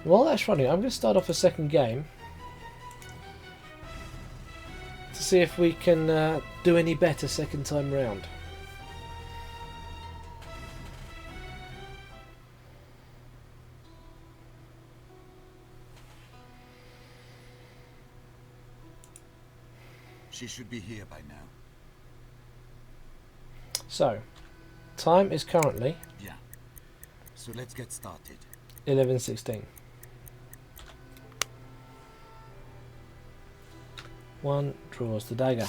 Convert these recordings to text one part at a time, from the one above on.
While that's running, I'm going to start off a second game to see if we can do any better second time round. She should be here by now. So, time is currently Yeah. So let's get started. 11:16. One draws the dagger.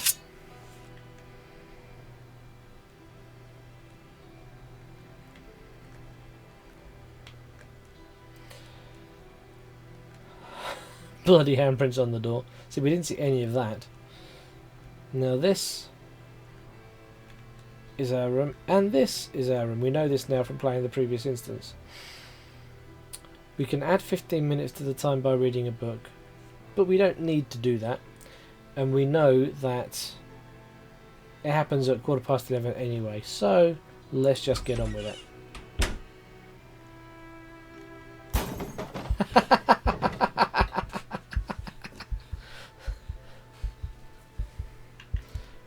Bloody handprints on the door. See, we didn't see any of that. Now this is our room, and this is our room. We know this now from playing the previous instance. We can add 15 minutes to the time by reading a book, but we don't need to do that. And we know that it happens at 11:15 anyway, so let's just get on with it.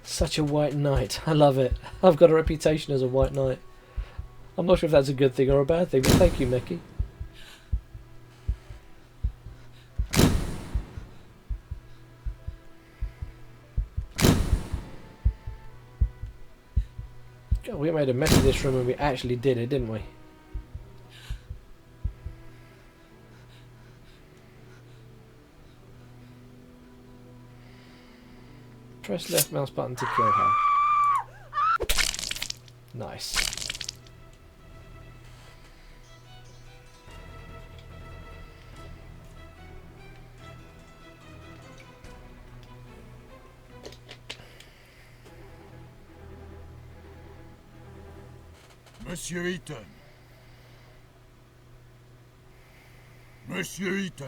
Such a white knight. I love it. I've got a reputation as a white knight. I'm not sure if that's a good thing or a bad thing, but thank you, Mickey. God, we made a mess of this room and we actually did it, didn't we? Press left mouse button to kill her. Nice. Monsieur Eaton. Monsieur Eaton.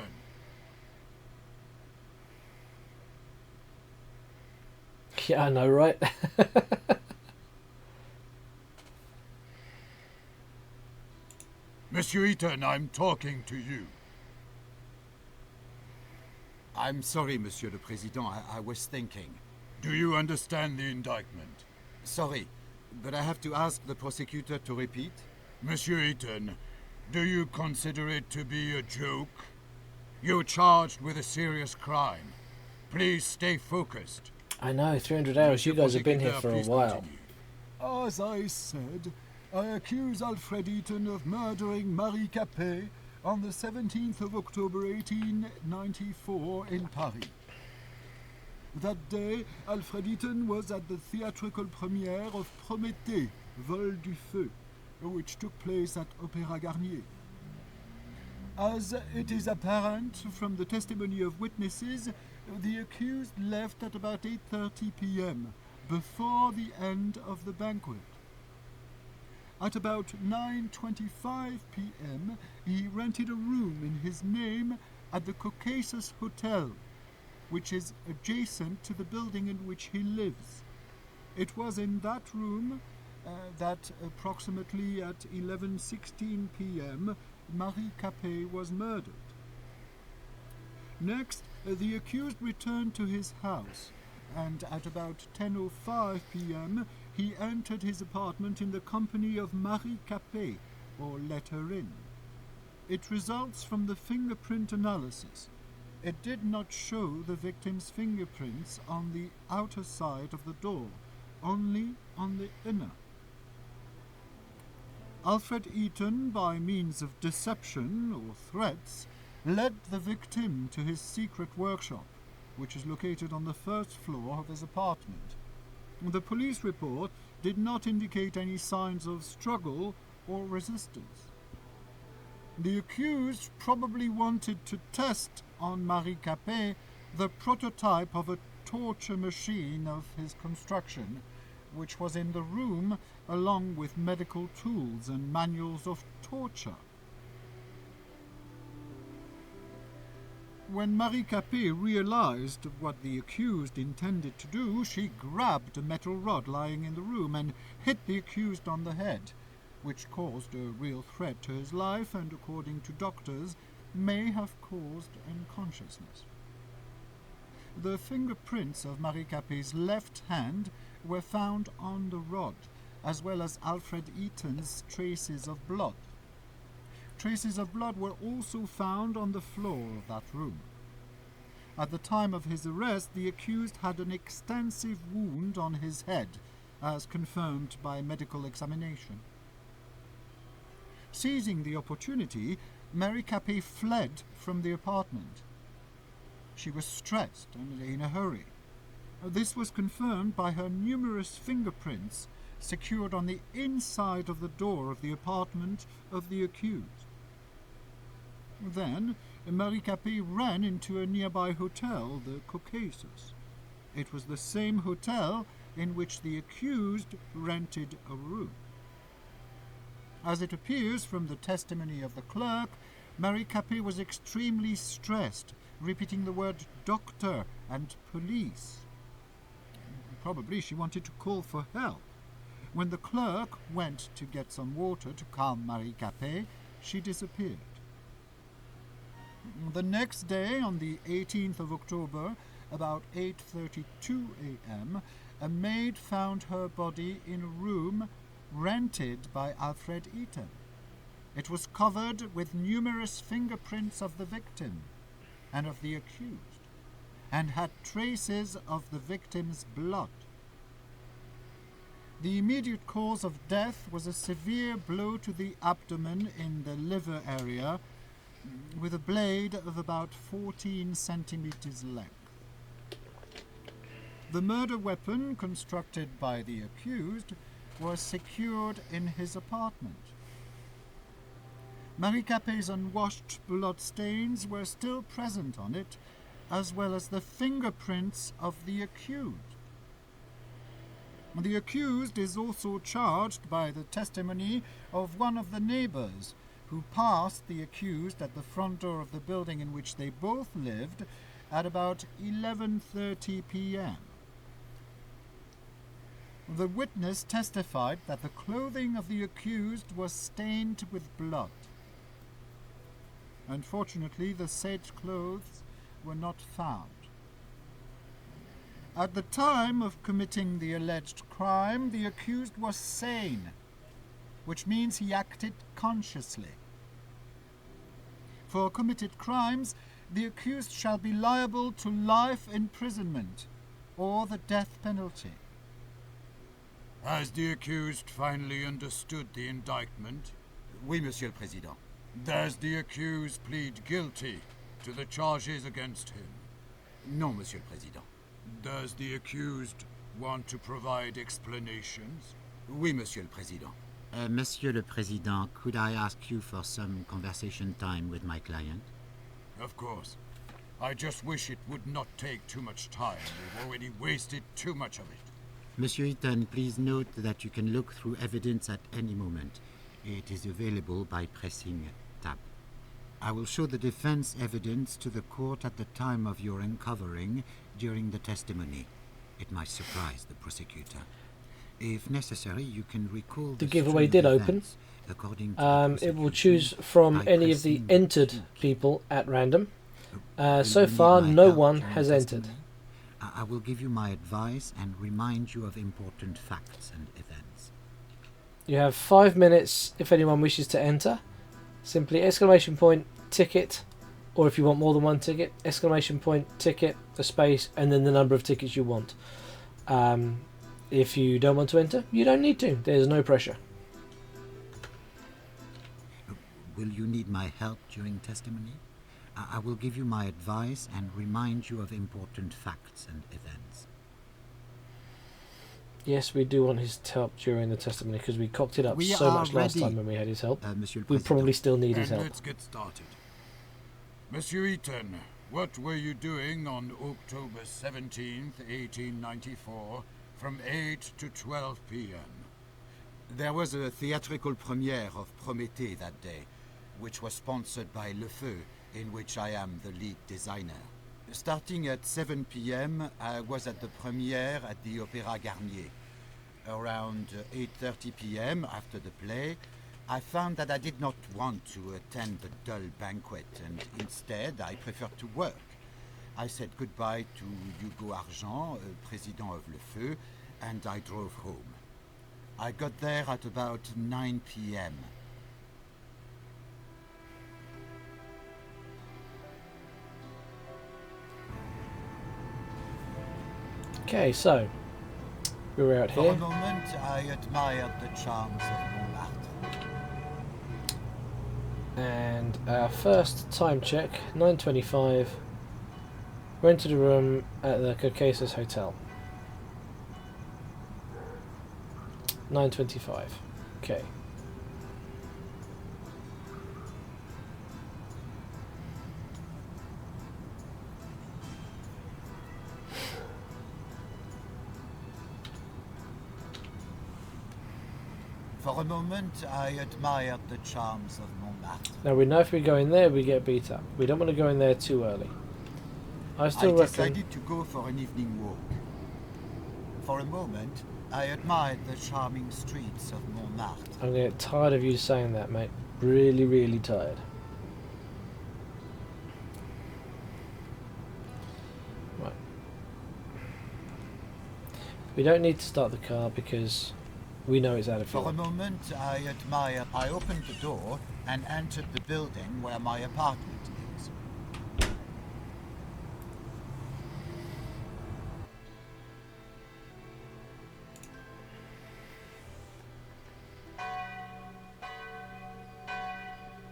Yeah, I know, right? Monsieur Eaton, I'm talking to you. I'm sorry, Monsieur le Président. I was thinking. Do you understand the indictment? Sorry, but I have to ask the prosecutor to repeat. Monsieur Eaton, do you consider it to be a joke? You're charged with a serious crime. Please stay focused. I know, 300 hours. You guys have been here for a while. As I said, I accuse Alfred Eaton of murdering Marie Capet on the 17th of October 1894 in Paris. That day, Alfred Eaton was at the theatrical premiere of Prométhée, Vol du Feu, which took place at Opéra Garnier. As it is apparent from the testimony of witnesses, the accused left at about 8:30 p.m., before the end of the banquet. At about 9:25 p.m., he rented a room in his name at the Caucasus Hotel, which is adjacent to the building in which he lives. It was in that room that approximately at 11:16 p.m. Marie Capet was murdered. Next, the accused returned to his house, and at about 10:05 p.m. he entered his apartment in the company of Marie Capet, or let her in. It results from the fingerprint analysis. It did not show the victim's fingerprints on the outer side of the door, only on the inner. Alfred Eaton, by means of deception or threats, led the victim to his secret workshop, which is located on the first floor of his apartment. The police report did not indicate any signs of struggle or resistance. The accused probably wanted to test on Marie Capet the prototype of a torture machine of his construction, which was in the room along with medical tools and manuals of torture. When Marie Capet realized what the accused intended to do, she grabbed a metal rod lying in the room and hit the accused on the head, which caused a real threat to his life and, according to doctors, may have caused unconsciousness. The fingerprints of Marie Capet's left hand were found on the rod, as well as Alfred Eaton's traces of blood. Traces of blood were also found on the floor of that room. At the time of his arrest, the accused had an extensive wound on his head, as confirmed by medical examination. Seizing the opportunity, Marie Capet fled from the apartment. She was stressed and in a hurry. This was confirmed by her numerous fingerprints secured on the inside of the door of the apartment of the accused. Then, Marie Capet ran into a nearby hotel, the Caucasus. It was the same hotel in which the accused rented a room. As it appears from the testimony of the clerk, Marie Capet was extremely stressed, repeating the word doctor and police. Probably she wanted to call for help. When the clerk went to get some water to calm Marie Capet, she disappeared. The next day, on the 18th of October, about 8:32 a.m., a maid found her body in a room rented by Alfred Eaton. It was covered with numerous fingerprints of the victim and of the accused, and had traces of the victim's blood. The immediate cause of death was a severe blow to the abdomen in the liver area, with a blade of about 14 centimeters length. The murder weapon, constructed by the accused, was secured in his apartment. Marie Capet's unwashed blood stains were still present on it, as well as the fingerprints of the accused. The accused is also charged by the testimony of one of the neighbors, who passed the accused at the front door of the building in which they both lived at about 11:30 p.m. The witness testified that the clothing of the accused was stained with blood. Unfortunately, the said clothes were not found. At the time of committing the alleged crime, the accused was sane, which means he acted consciously. For committed crimes, the accused shall be liable to life imprisonment or the death penalty. Has the accused finally understood the indictment? Oui, Monsieur le Président. Does the accused plead guilty to the charges against him? Non, Monsieur le Président. Does the accused want to provide explanations? Oui, Monsieur le Président. Monsieur le Président, could I ask you for some conversation time with my client? Of course. I just wish it would not take too much time. We've already wasted too much of it. Monsieur Eaton, please note that you can look through evidence at any moment. It is available by pressing tab. I will show the defense evidence to the court at the time of your uncovering during the testimony. It might surprise the prosecutor. If necessary, you can recall The giveaway did open. According to It will choose from any of the entered people at random. So far, no one has entered. I will give you my advice and remind you of important facts and events. You have 5 minutes if anyone wishes to enter. Simply exclamation point, ticket, or if you want more than one ticket, exclamation point, ticket, a space, and then the number of tickets you want. If you don't want to enter, you don't need to. There's no pressure. Will you need my help during testimony? I will give you my advice and remind you of important facts and events. Yes, we do want his help during the testimony because we cocked it up We so are much last ready, time when we had his help. Monsieur le We Président. probably still need his And help. let's get started. Monsieur Eaton, what were you doing on October 17th, 1894, from 8 to 12 p.m.? There was a theatrical premiere of Prométhée that day, which was sponsored by Le Feu, in which I am the lead designer. Starting at 7 p.m., I was at the premiere at the Opéra Garnier. Around 8:30 p.m., after the play, I found that I did not want to attend the dull banquet, and instead I preferred to work. I said goodbye to Hugo Argent, Président of Le Feu, and I drove home. I got there at about 9 p.m. Okay, so we were out For here. a moment, I admired the charms of Montmartre. And our first time check, 9:25. Rented a room at the Caucasus Hotel. 9:25. Okay. For a moment, I admired the charms of Montmartre. Now we know if we go in there, we get beat up. We don't want to go in there too early. I still I reckon. decided to go for an evening walk. For a moment, I admired the charming streets of Montmartre. I'm gonna get tired of you saying that, mate. Really, really tired. Right. We don't need to start the car because we know it's out of For a fuel. moment, I opened the door and entered the building where my apartment is.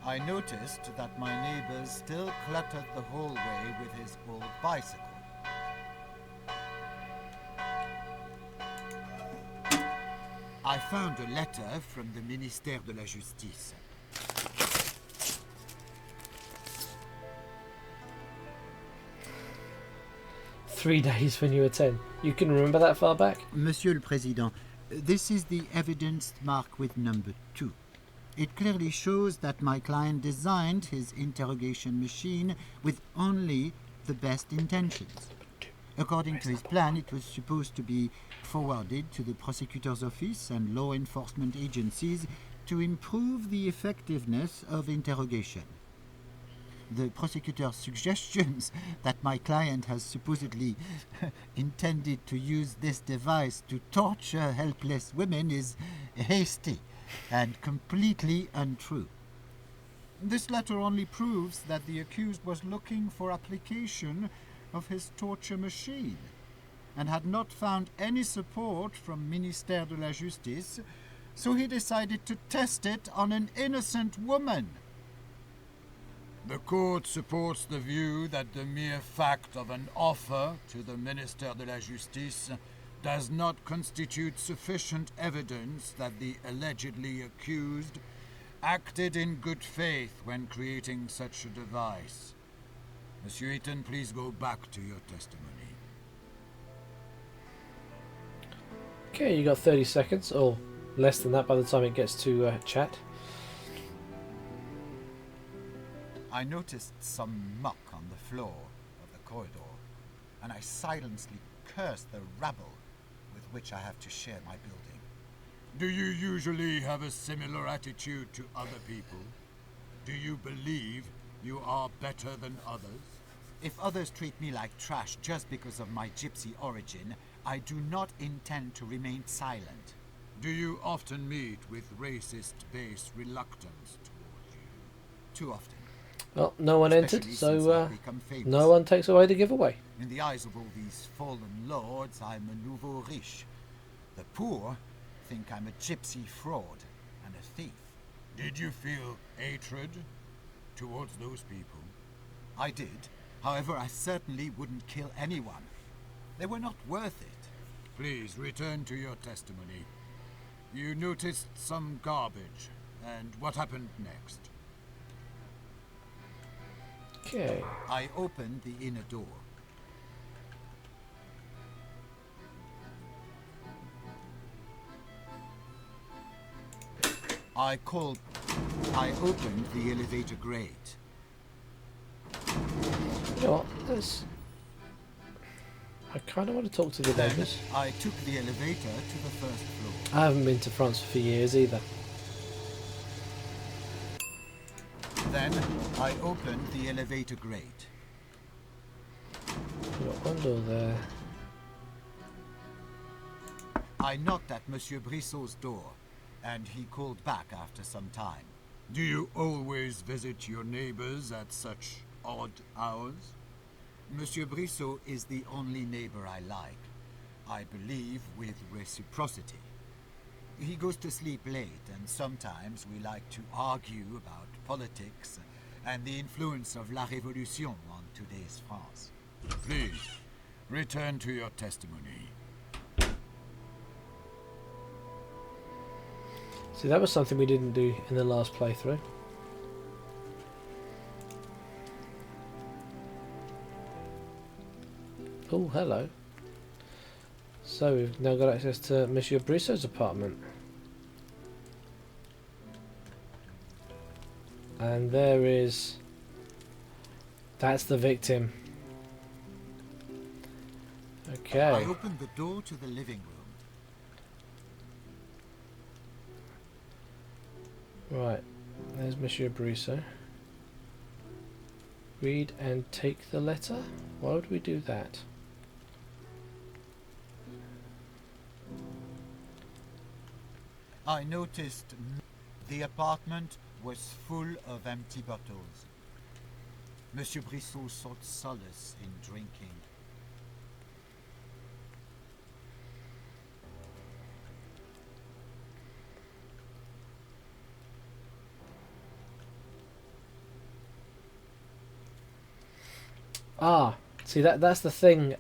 I noticed that my neighbor still cluttered the hallway with his old bicycle. I found a letter from the Ministère de la Justice. Three days when you were 10. You can remember that far back? Monsieur le Président, this is the evidence marked with number 2. It clearly shows that my client designed his interrogation machine with only the best intentions. According to his plan, it was supposed to be forwarded to the prosecutor's office and law enforcement agencies to improve the effectiveness of interrogation. The prosecutor's suggestions that my client has supposedly intended to use this device to torture helpless women is hasty and completely untrue. This letter only proves that the accused was looking for application of his torture machine and had not found any support from Ministère de la Justice, so he decided to test it on an innocent woman. The court supports the view that the mere fact of an offer to the Ministère de la Justice does not constitute sufficient evidence that the allegedly accused acted in good faith when creating such a device. Monsieur Eaton, please go back to your testimony. Okay, you got 30 seconds, or less than that by the time it gets to chat. I noticed some muck on the floor of the corridor, and I silently cursed the rabble with which I have to share my building. Do you usually have a similar attitude to other people? Do you believe you are better than others? If others treat me like trash just because of my gypsy origin, I do not intend to remain silent. Do you often meet with racist-based reluctance towards you? Too often. Well, no one entered, Especially so since I've become famous. no one takes away the giveaway. In the eyes of all these fallen lords, I'm a nouveau riche. The poor think I'm a gypsy fraud and a thief. Did you feel hatred towards those people? I did. However, I certainly wouldn't kill anyone. They were not worth it. Please return to your testimony. You noticed some garbage, and what happened next? Okay. I opened the inner door. I opened the elevator grate. You know what? I kind of want to talk to the Then neighbours. I took the elevator to the first floor. I haven't been to France for years either. Then I opened the elevator grate. We've got one door there. I knocked at Monsieur Brissot's door, and he called back after some time. Do you always visit your neighbors at such odd hours? Monsieur Brissot is the only neighbor I like. I believe with reciprocity. He goes to sleep late, and sometimes we like to argue about politics and the influence of La Révolution on today's France. Please, return to your testimony. See, that was something we didn't do in the last playthrough. Oh, hello. So we've now got access to Monsieur Brissot's apartment. And there is... That's the victim. Okay. I opened the door to the living room. Right, there's Monsieur Brissot. Read and take the letter? Why would we do that? I noticed the apartment was full of empty bottles. Monsieur Brissot sought solace in drinking. Ah, see that's the thing,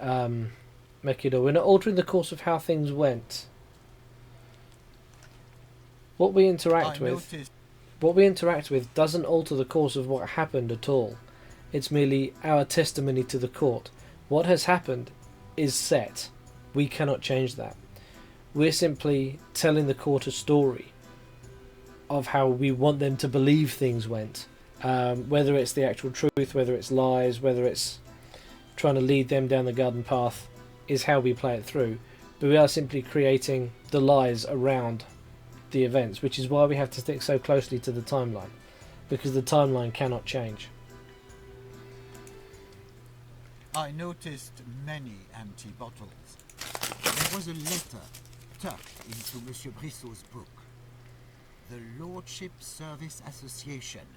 Mekido. We're not altering the course of how things went. What we interact with doesn't alter the course of what happened at all. It's merely our testimony to the court. What has happened is set. We cannot change that. We're simply telling the court a story of how we want them to believe things went. Whether it's the actual truth, whether it's lies, whether it's trying to lead them down the garden path, is how we play it through. But we are simply creating the lies around the events, which is why we have to stick so closely to the timeline, because the timeline cannot change. I noticed many empty bottles. There was a letter tucked into Monsieur Brissot's book. The Lordship Service Association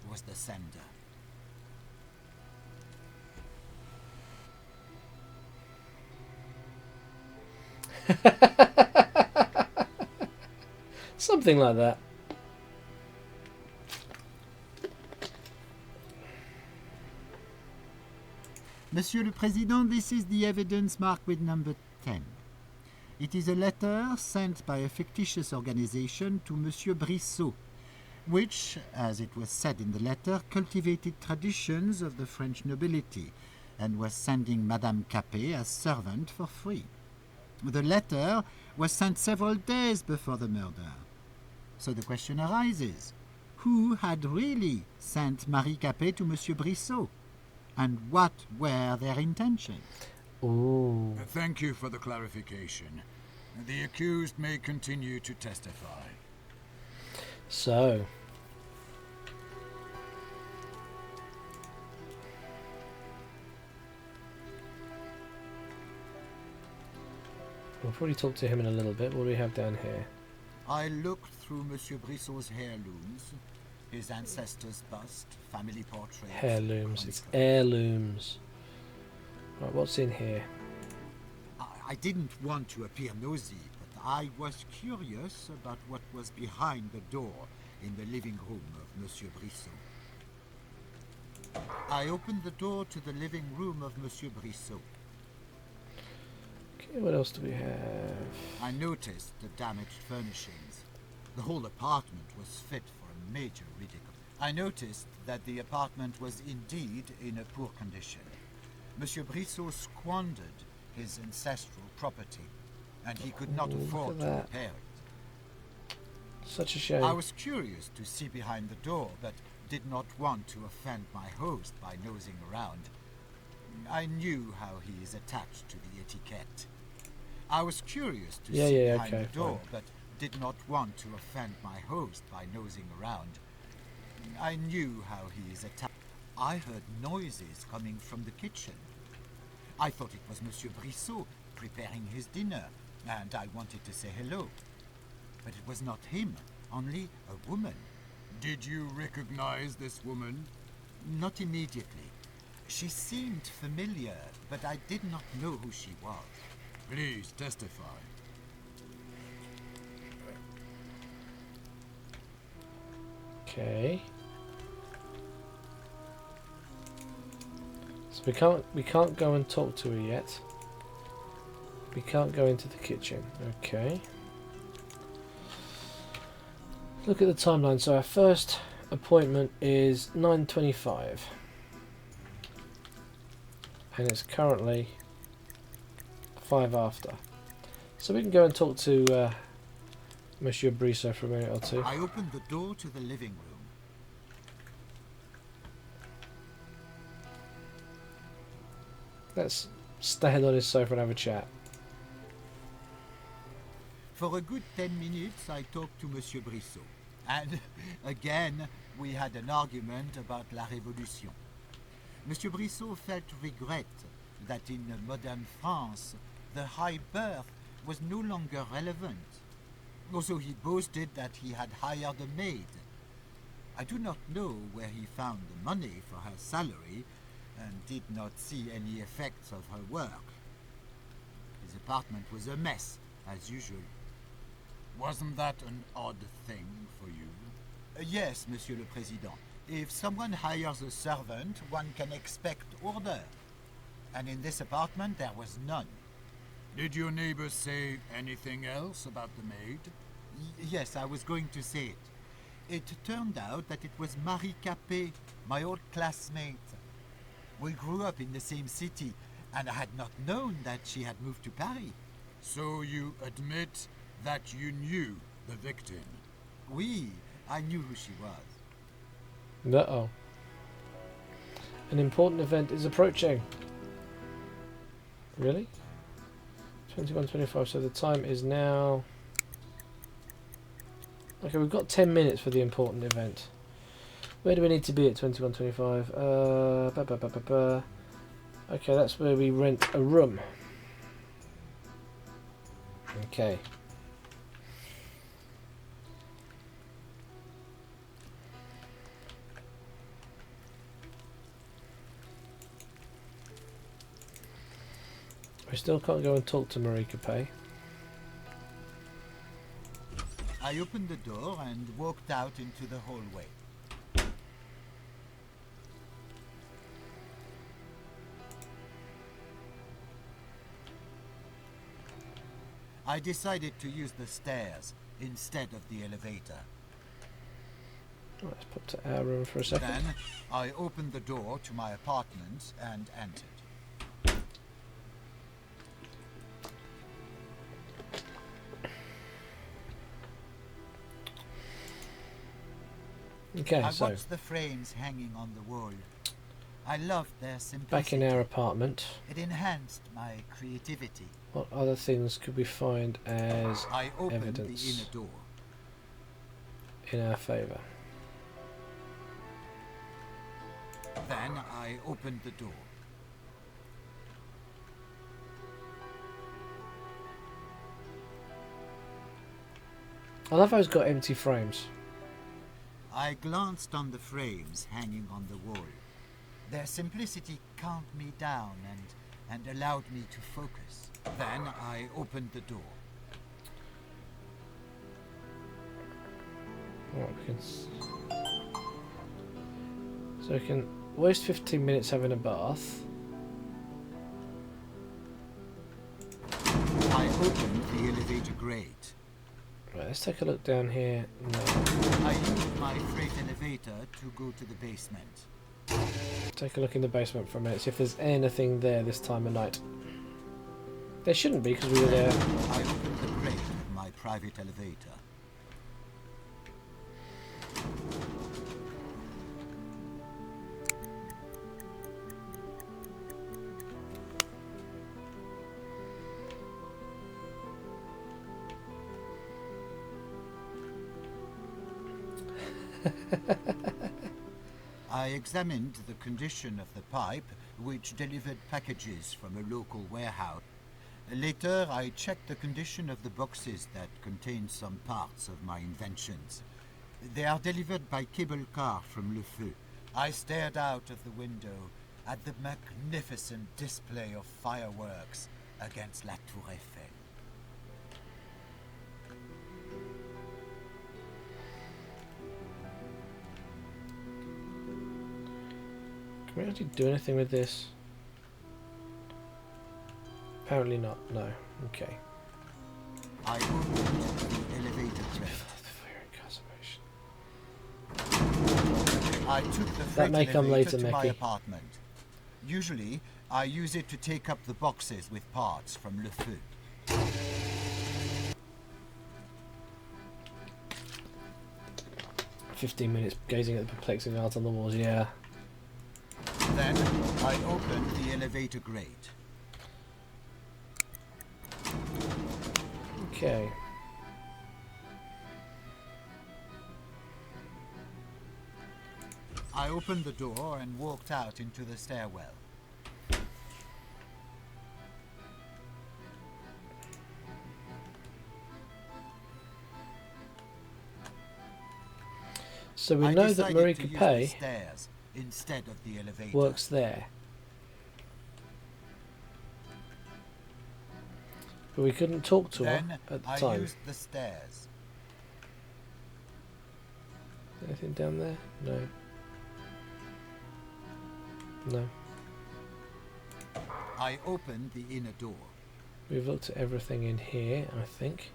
was the sender. Something like that. Monsieur le Président, this is the evidence marked with number 10. It is a letter sent by a fictitious organization to Monsieur Brissot, which, as it was said in the letter, cultivated traditions of the French nobility and was sending Madame Capet as servant for free. The letter was sent several days before the murder. So the question arises, who had really sent Marie Capet to Monsieur Brissot? And what were their intentions? Ooh. Thank you for the clarification. The accused may continue to testify. So, we'll probably talk to him in a little bit. What do we have down here? I looked through Monsieur Brissot's heirlooms, his ancestor's bust, family portrait. Heirlooms. It's heirlooms. Right, what's in here? I didn't want to appear nosy, but I was curious about what was behind the door in the living room of Monsieur Brissot. I opened the door to the living room of Monsieur Brissot. Okay, what else do we have? I noticed the damaged furnishings. The whole apartment was fit for a major ridicule. I noticed that the apartment was indeed in a poor condition. Monsieur Brissot squandered his ancestral property, and he could not afford to repair it. Such a shame. I was curious to see behind the door, but did not want to offend my host by nosing around. I knew how he is attached to the etiquette. I was curious to see behind the door, but did not want to offend my host by nosing around. I knew how he is attacked. I heard noises coming from the kitchen. I thought it was Monsieur Brissot preparing his dinner, and I wanted to say hello. But it was not him, only a woman. Did you recognize this woman? Not immediately. She seemed familiar, but I did not know who she was. Please testify. Okay. So we can't go and talk to her yet. We can't go into the kitchen. Okay. Look at the timeline. So our first appointment is 9:25. And it's currently 5 after. So we can go and talk to Monsieur Brissot for a minute or two. I opened the door to the living room. Let's stand on his sofa and have a chat. For a good 10 minutes, I talked to Monsieur Brissot. And again, we had an argument about La Révolution. Monsieur Brissot felt regret that in modern France, the high birth was no longer relevant. Also, he boasted that he had hired a maid. I do not know where he found the money for her salary, and did not see any effects of her work. His apartment was a mess, as usual. Wasn't that an odd thing for you? Yes, Monsieur le Président. If someone hires a servant, one can expect order. And in this apartment, there was none. Did your neighbors say anything else about the maid? Yes, I was going to say it. It turned out that it was Marie Capet, my old classmate. We grew up in the same city, and I had not known that she had moved to Paris. So you admit that you knew the victim? Oui, I knew who she was. Uh-oh. An important event is approaching. Really? 21:25, so the time is now... Okay, we've got 10 minutes for the important event. Where do we need to be at 21:25? Okay, that's where we rent a room. Okay. We still can't go and talk to Marie Capet. I opened the door and walked out into the hallway. I decided to use the stairs instead of the elevator. Let's pop to our room for a second. Then I opened the door to my apartment and entered. Okay, I so watched the frames hanging on the wall. I loved their simplicity. back in our apartment, It enhanced my creativity. what other things could we find as I opened evidence the inner door. in our favour? Then I opened the door. I love how it's got empty frames. I glanced on the frames hanging on the wall. Their simplicity calmed me down and allowed me to focus. Then I opened the door. Right, so we can waste 15 minutes having a bath. I opened the elevator grate. Right, let's take a look down here now. I used my freight elevator to go to the basement. Take a look in the basement for a minute, see if there's anything there this time of night. There shouldn't be because we were there. I opened the grate of my private elevator. I examined the condition of the pipe, which delivered packages from a local warehouse. Later, I checked the condition of the boxes that contain some parts of my inventions. They are delivered by cable car from Le Feu. I stared out of the window at the magnificent display of fireworks against La Tour Eiffel. Can we actually do anything with this? Apparently not, no. Okay. I opened the elevator crate. I took the freight may come elevator later, to my Mickey. apartment. Usually, I use it to take up the boxes with parts from Le Feu. 15 minutes gazing at the perplexing art on the walls, yeah. Then, I opened the elevator grate. Okay. I opened the door and walked out into the stairwell. So we I know that decided Marie to use the Capet stairs instead of the elevator. works there. But we couldn't talk to her Then at the I time. used the stairs. Anything down there? No. No. I opened the inner door. We've looked at everything in here, I think.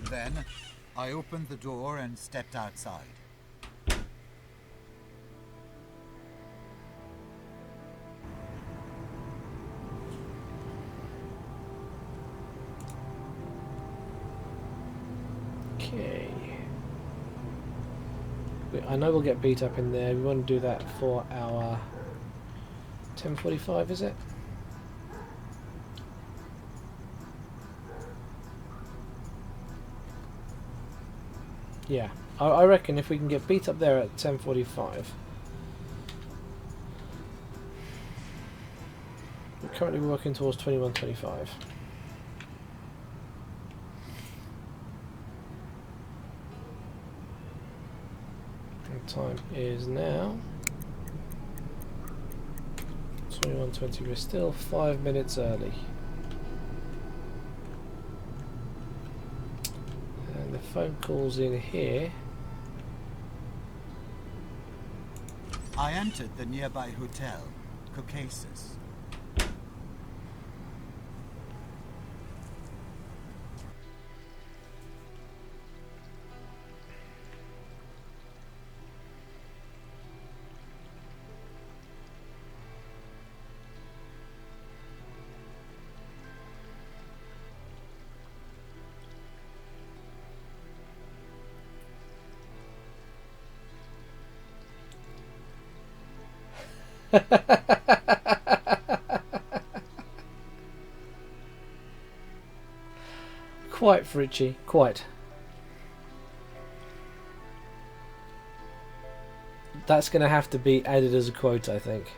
Then I opened the door and stepped outside. Okay. I know we'll get beat up in there. We want to do that for our 10:45, is it? Yeah, I reckon if we can get beat up there at 10:45. We're currently working towards 21:25. The time is now 21:20. We're still 5 minutes early. And the phone call's in here. I entered the nearby hotel, Caucasus. Quite, Fritchie, quite. That's going to have to be added as a quote, I think.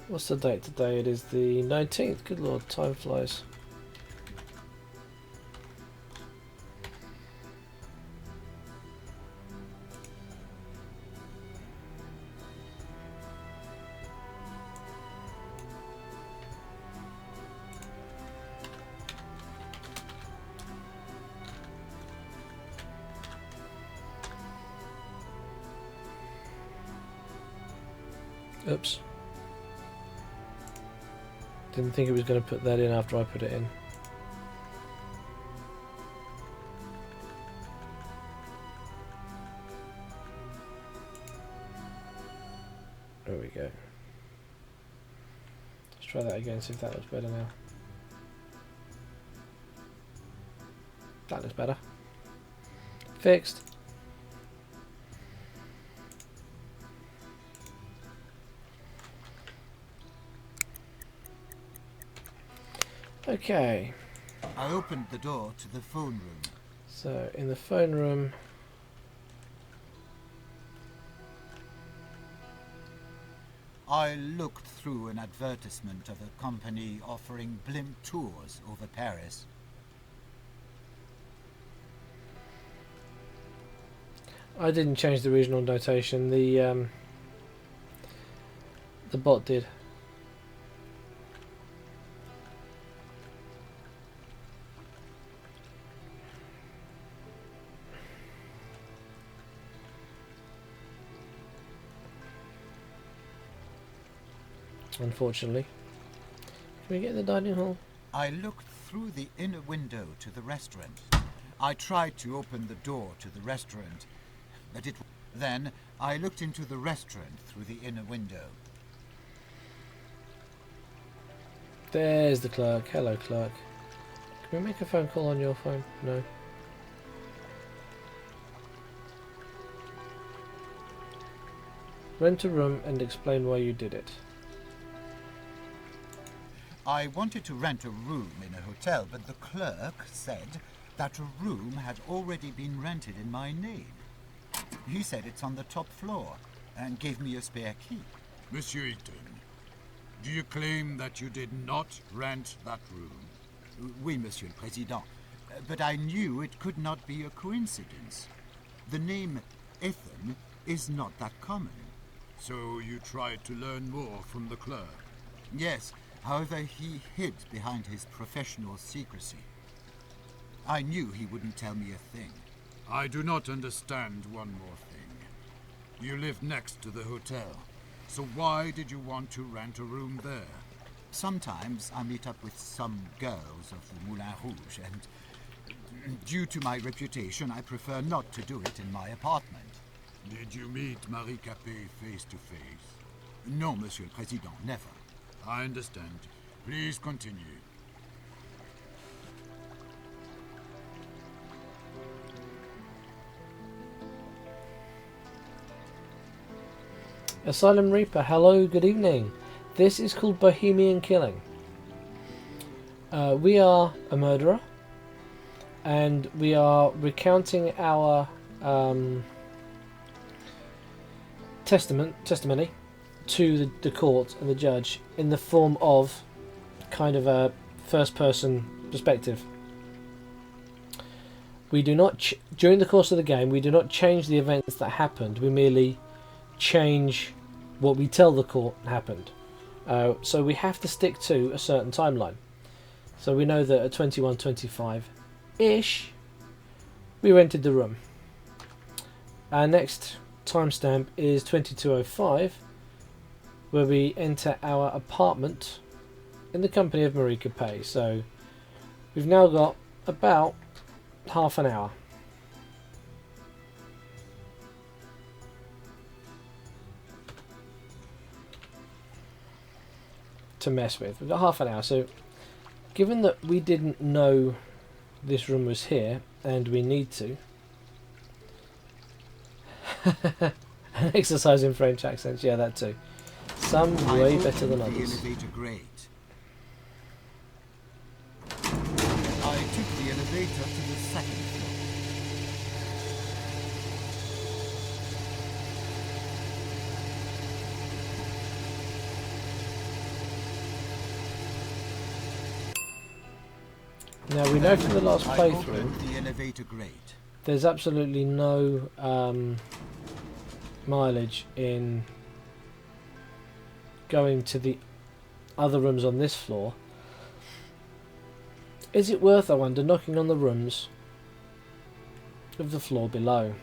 What's the date today? It is the 19th. Good lord, time flies. Oops. Didn't think it was going to put that in after I put it in. There we go. Let's try that again, see if that looks better now. That looks better. Fixed. Okay. I opened the door to the phone room. So in the phone room, I looked through an advertisement of a company offering blimp tours over Paris. I didn't change the regional notation. The bot did. Unfortunately. Can we get in the dining hall? I looked through the inner window to the restaurant. I tried to open the door to the restaurant, but then I looked into the restaurant through the inner window. There's the clerk. Hello, clerk. Can we make a phone call on your phone? No. Rent a room and explain why you did it. I wanted to rent a room in a hotel, but the clerk said that a room had already been rented in my name. He said it's on the top floor and gave me a spare key. Monsieur Eaton, do you claim that you did not rent that room? Oui, Monsieur le Président, but I knew it could not be a coincidence. The name Ethan is not that common. So you tried to learn more from the clerk? Yes, however, he hid behind his professional secrecy. I knew he wouldn't tell me a thing. I do not understand one more thing. You live next to the hotel, so why did you want to rent a room there? Sometimes I meet up with some girls of the Moulin Rouge, and due to my reputation, I prefer not to do it in my apartment. Did you meet Marie Capet face to face? No, Monsieur le Président, never. I understand. Please continue. Asylum Reaper, hello, good evening. This is called Bohemian Killing. We are a murderer, and we are recounting our testimony to the court and the judge in the form of kind of a first-person perspective. We do not, during the course of the game, we do not change the events that happened. We merely change what we tell the court happened. So we have to stick to a certain timeline. So we know that at 21:25-ish, we rented the room. Our next timestamp is 22:05, where we enter our apartment in the company of Marie Capet. So we've now got about half an hour. To mess with. We've got half an hour, so given that we didn't know this room was here and we need to an exercise in French accents, yeah, that too. Some way better than others. The elevator grate. I took the elevator to the second floor. Now we know from the last I playthrough opened the elevator grate. there's absolutely no mileage in going to the other rooms on this floor. Is it worth, I wonder, knocking on the rooms of the floor below?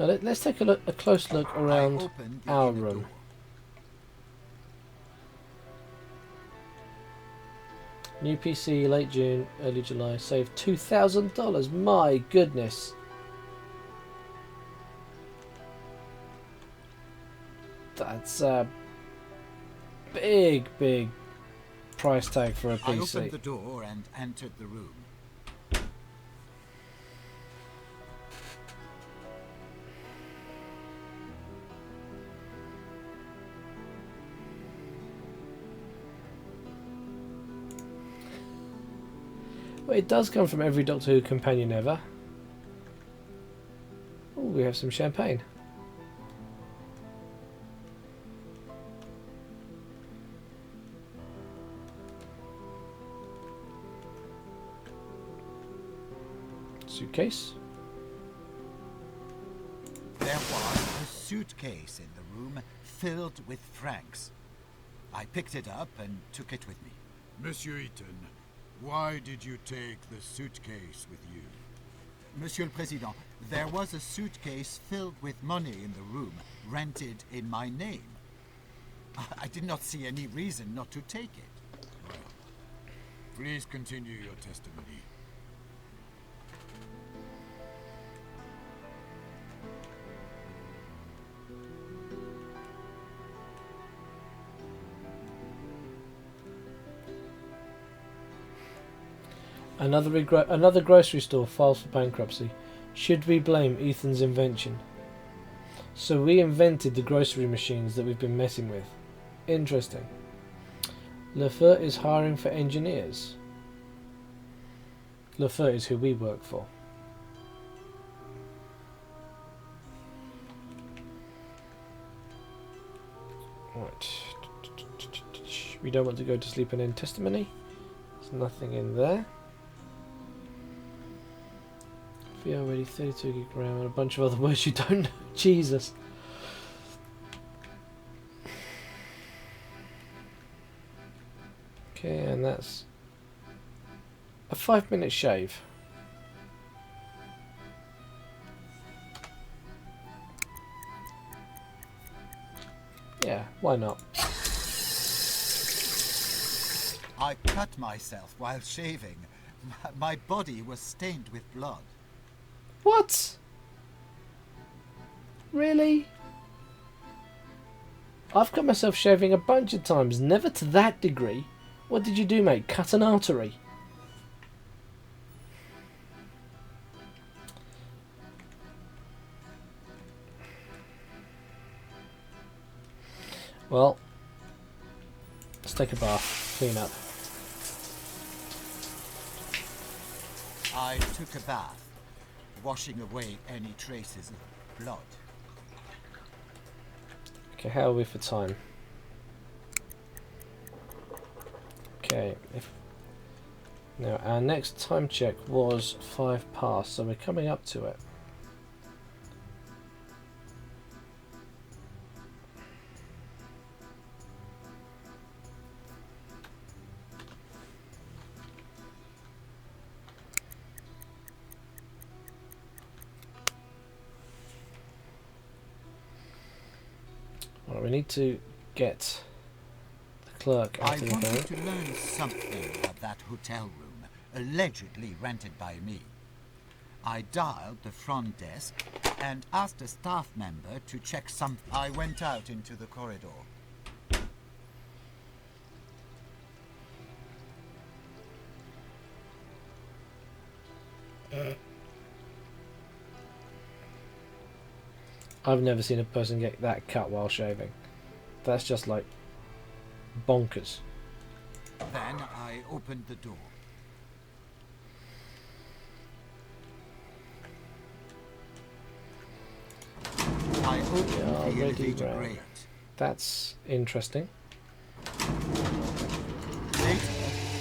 Now let's take a close look I around opened the our inner room. door. New PC, late June, early July. Saved $2,000. My goodness. That's a big price tag for a I opened PC. the door and entered the room. Well, it does come from every Doctor Who companion ever. Oh, we have some champagne. Suitcase. There was a suitcase in the room filled with francs. I picked it up and took it with me. Monsieur Eaton, why did you take the suitcase with you? Monsieur le Président, there was a suitcase filled with money in the room, rented in my name. I did not see any reason not to take it. Well, please continue your testimony. Another grocery store files for bankruptcy. Should we blame Ethan's invention? So we invented the grocery machines that we've been messing with. Interesting. Lefort is hiring for engineers. Lefort is who we work for. Right. We don't want to go to sleep and end testimony. There's nothing in there. We already 32 gig RAM and a bunch of other words you don't know. Jesus. Okay, and that's a 5-minute shave. Yeah, why not? I cut myself while shaving. My body was stained with blood. What? Really? I've cut myself shaving a bunch of times, never to that degree. What did you do, mate? Cut an artery? Well, let's take a bath, clean up. I took a bath, washing away any traces of blood. Okay, how are we for time? Okay, now our next time check was 5 past, so we're coming up to it. Well, we need to get the clerk out I of the wanted phone. to learn something of that hotel room, allegedly rented by me. I dialed the front desk and asked a staff member to check something. I went out into the corridor. I've never seen a person get that cut while shaving. That's just like bonkers. Then I opened the door. I opened the Already elevator round. grate. That's interesting. Later,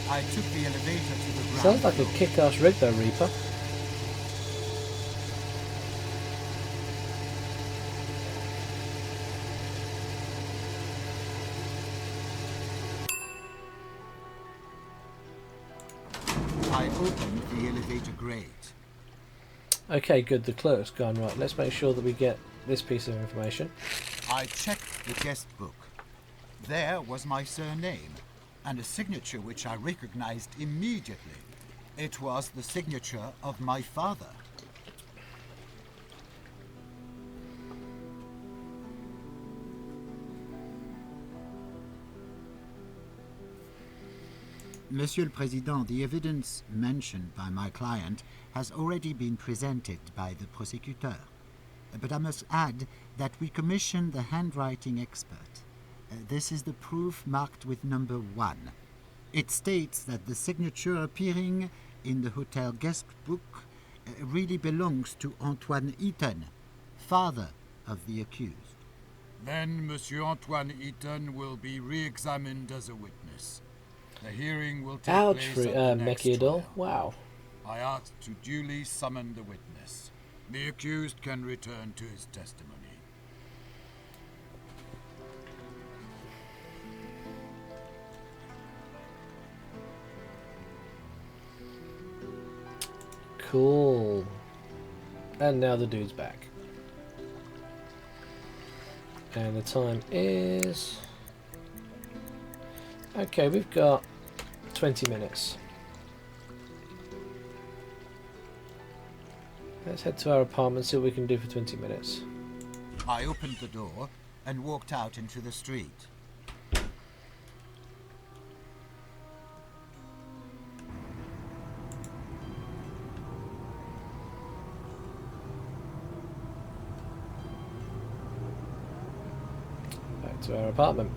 I took the elevator to the ground Sounds like a floor. kick-ass rig though, Reaper. I opened the elevator grate. Okay, good. The clerk's gone. Right, let's make sure that we get this piece of information. I checked the guest book. There was my surname, and a signature which I recognized immediately. It was the signature of my father. Monsieur le Président, the evidence mentioned by my client has already been presented by the prosecutor. But I must add that we commissioned the handwriting expert. This is the proof marked with number 1. It states that the signature appearing in the hotel guest book really belongs to Antoine Eaton, father of the accused. Then Monsieur Antoine Eaton will be re-examined as a witness. The hearing will take Ouch, place at the next Mechiadol. trial. Wow. I ask to duly summon the witness. The accused can return to his testimony. Cool. And now the dude's back. And the time is... Okay, we've got 20 minutes. Let's head to our apartment, see what we can do for 20 minutes. I opened the door and walked out into the street. Back to our apartment.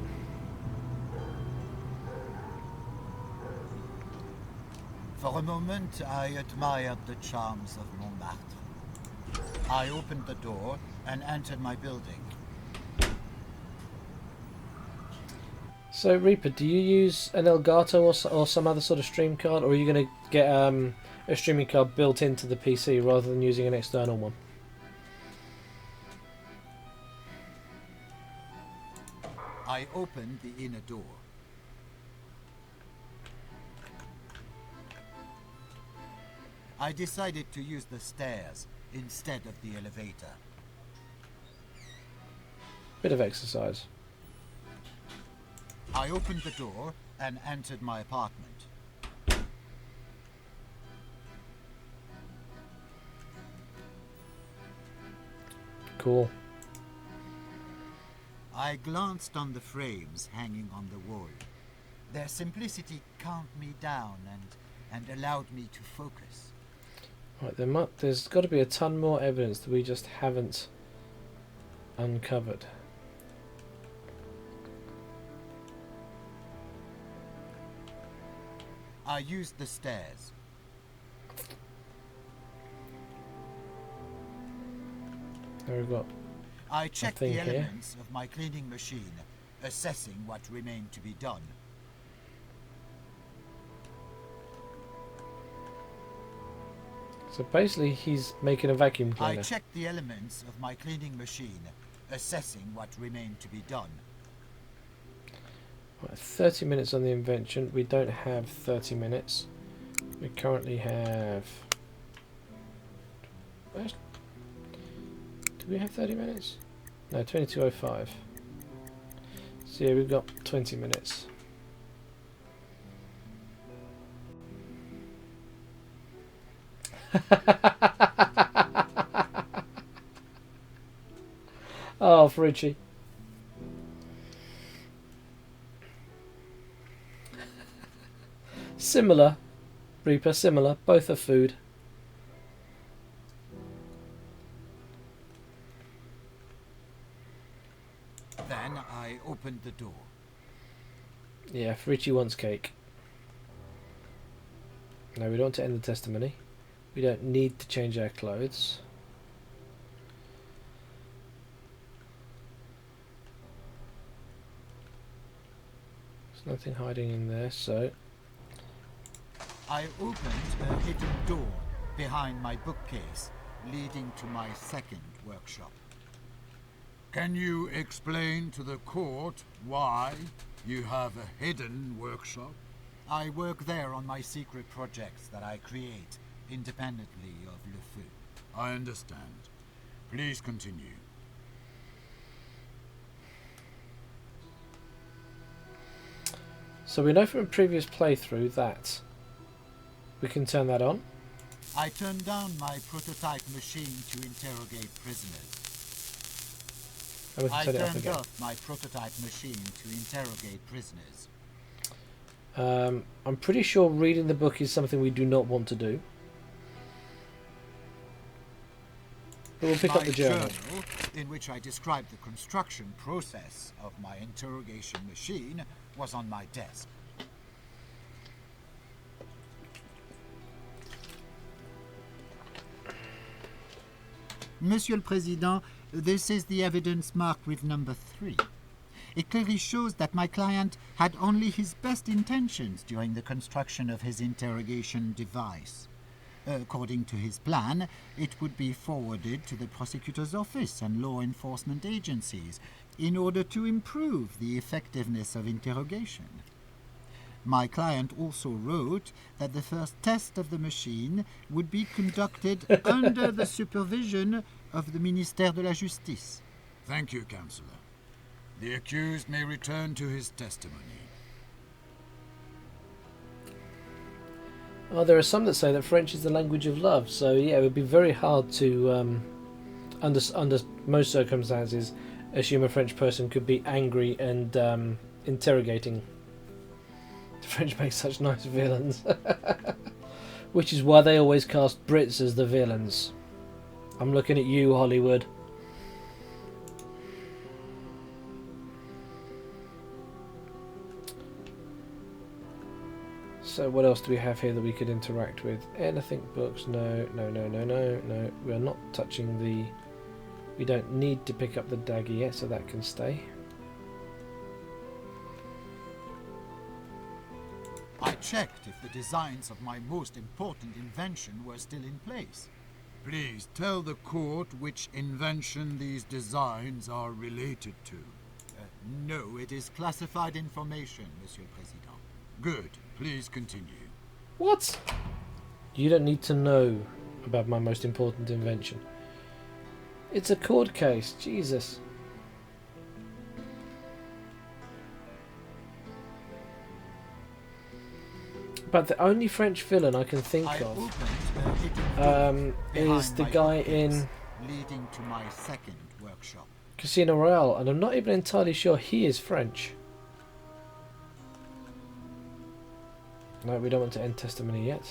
For a moment, I admired the charms of Montmartre. I opened the door and entered my building. So, Reaper, do you use an Elgato or some other sort of stream card, or are you going to get a streaming card built into the PC rather than using an external one? I opened the inner door. I decided to use the stairs instead of the elevator. Bit of exercise. I opened the door and entered my apartment. Cool. I glanced on the frames hanging on the wall. Their simplicity calmed me down and allowed me to focus. Right, there's got to be a ton more evidence that we just haven't uncovered. I used the stairs. There we've got I checked thing the here. elements of my cleaning machine, assessing what remained to be done. So basically he's making a vacuum I cleaner. checked the elements of my cleaning machine, assessing what remained to be done. Right, 30 minutes on the invention. We don't have 30 minutes. We currently have... Do we have 30 minutes? No, 22:05. So yeah, we've got 20 minutes. Oh, Ferrucci. Similar, Reaper, similar. Both are food. Then I opened the door. Yeah, Ferrucci wants cake. No, we don't want to end the testimony. We don't need to change our clothes. There's nothing hiding in there, so... I opened a hidden door behind my bookcase, leading to my second workshop. Can you explain to the court why you have a hidden workshop? I work there on my secret projects that I create independently of Le Feu. I understand. Please continue. So we know from a previous playthrough that we can turn that on. I turned down my prototype machine to interrogate prisoners. And we can I turn it off turned again. off my prototype machine to interrogate prisoners. I'm pretty sure reading the book is something we do not want to do. But we'll pick up the journal. In which I described the construction process of my interrogation machine, was on my desk. Monsieur le Président, this is the evidence marked with number 3. It clearly shows that my client had only his best intentions during the construction of his interrogation device. According to his plan, it would be forwarded to the prosecutor's office and law enforcement agencies in order to improve the effectiveness of interrogation. My client also wrote that the first test of the machine would be conducted under the supervision of the Ministère de la Justice. Thank you, Counselor. The accused may return to his testimony. Oh, there are some that say that French is the language of love, so yeah, it would be very hard to, under most circumstances, assume a French person could be angry and interrogating. The French make such nice villains. Which is why they always cast Brits as the villains. I'm looking at you, Hollywood. So what else do we have here that we could interact with? Anything, books? No. We are not touching the... We don't need to pick up the dagger yet, so that can stay. I checked if the designs of my most important invention were still in place. Please tell the court which invention these designs are related to. No, it is classified information, Monsieur le Président. Good. Please continue. What? You don't need to know about my most important invention. It's a court case. Jesus. But the only French villain I can think of is the guy in leading to my second workshop. Casino Royale, and I'm not even entirely sure he is French. No, we don't want to end testimony yet.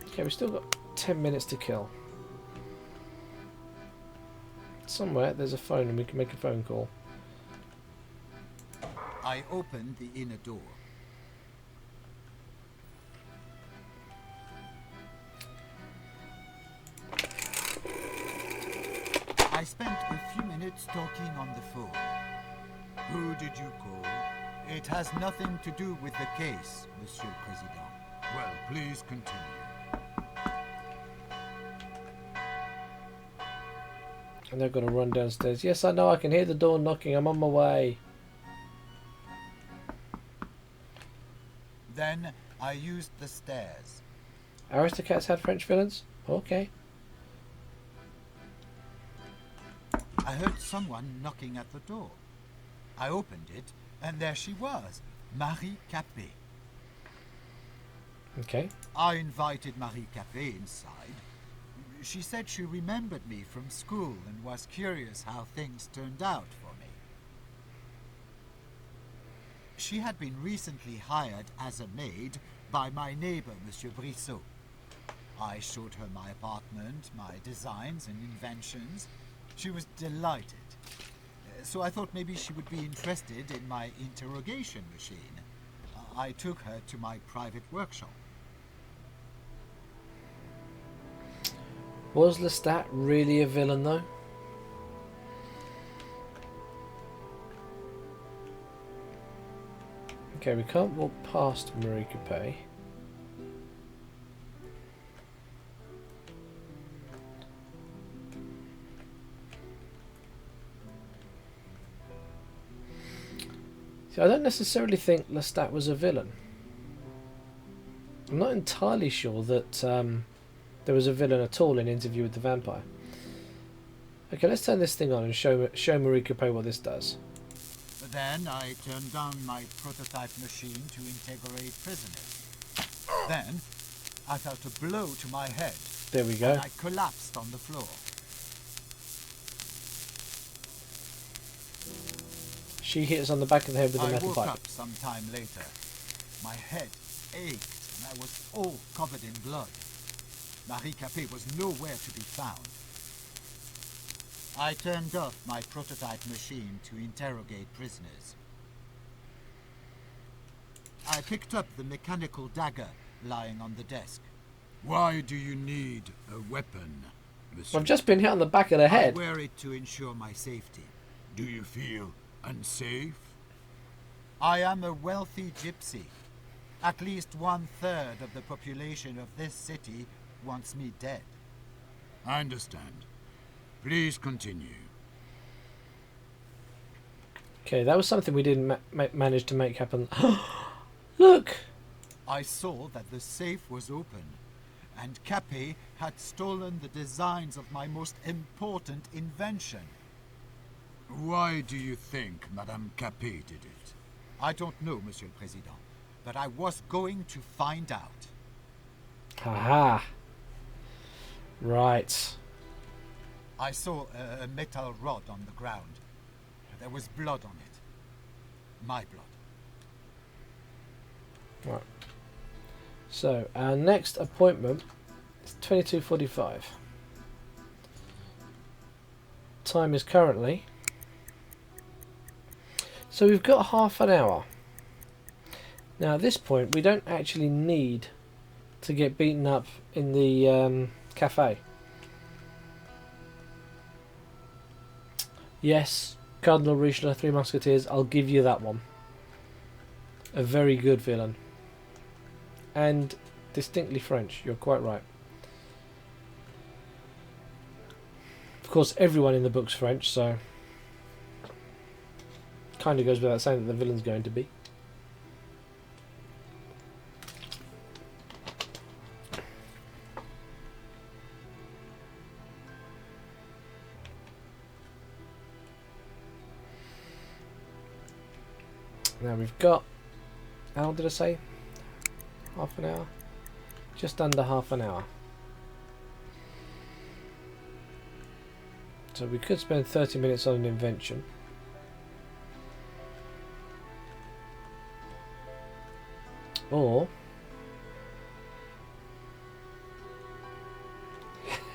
Okay, we've still got 10 minutes to kill. Somewhere there's a phone and we can make a phone call. I opened the inner door. I spent a few minutes talking on the phone. Who did you call? It has nothing to do with the case, Monsieur le Président. Well, please continue. And they're going to run downstairs. Yes, I know, I can hear the door knocking. I'm on my way. Then I used the stairs. Aristocats had French villains? Okay. I heard someone knocking at the door. I opened it, and there she was, Marie Capet. Okay. I invited Marie Capet inside. She said she remembered me from school and was curious how things turned out for me. She had been recently hired as a maid by my neighbor, Monsieur Brissot. I showed her my apartment, my designs and inventions. She was delighted. So I thought maybe she would be interested in my interrogation machine. I took her to my private workshop. Was Lestat really a villain, though? Okay, we can't walk past Marie Capet. See, I don't necessarily think Lestat was a villain. I'm not entirely sure that there was a villain at all in Interview with the Vampire. Okay, let's turn this thing on and show Marie Capet what this does. Then I turned on my prototype machine to integrate prisoners. Then I felt a blow to my head. There we go. And I collapsed on the floor. She hit us on the back of the head with a metal I woke pipe. up some time later. My head ached and I was all covered in blood. Marie Capet was nowhere to be found. I turned off my prototype machine to interrogate prisoners. I picked up the mechanical dagger lying on the desk. Why do you need a weapon, monsieur? I've just been hit on the back of the head. I wear it to ensure my safety. Do you feel unsafe? I am a wealthy gypsy. At least 1/3 of the population of this city wants me dead. I understand. Please continue. Okay, that was something we didn't manage to make happen. Look! I saw that the safe was open, and Capet had stolen the designs of my most important invention. Why do you think Madame Capet did it? I don't know, Monsieur le Président, but I was going to find out. Haha. Right. I saw a metal rod on the ground. There was blood on it. My blood. Right. So, our next appointment is 22:45. Time is currently... So we've got half an hour. Now at this point we don't actually need to get beaten up in the cafe. Yes, Cardinal Richelieu, Three Musketeers, I'll give you that one. A very good villain. And distinctly French, you're quite right. Of course, everyone in the book's French, so... kind of goes without saying that the villain's going to be. Now we've got, how long did I say? Half an hour? Just under half an hour. So we could spend 30 minutes on an invention. Or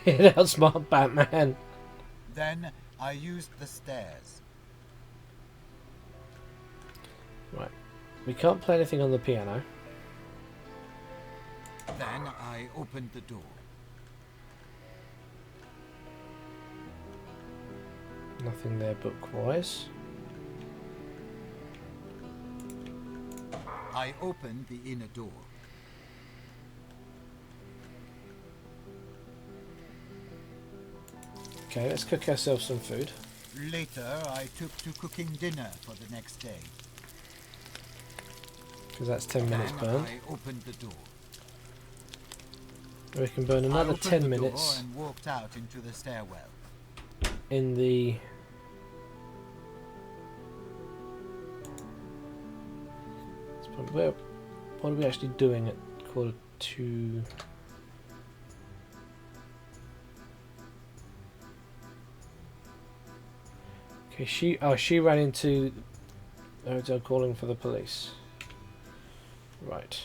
it outsmart Batman. Then I used the stairs. Right. We can't play anything on the piano. Then I opened the door. Nothing there book-wise. I opened the inner door. Okay, let's cook ourselves some food. Later, I took to cooking dinner for the next day. Because that's 10 minutes Then burned. I opened the door. We can burn I another opened 10 the minutes door and walked out into the stairwell. in the... What are we actually doing at 1:45? Okay, she ran into the hotel calling for the police. Right.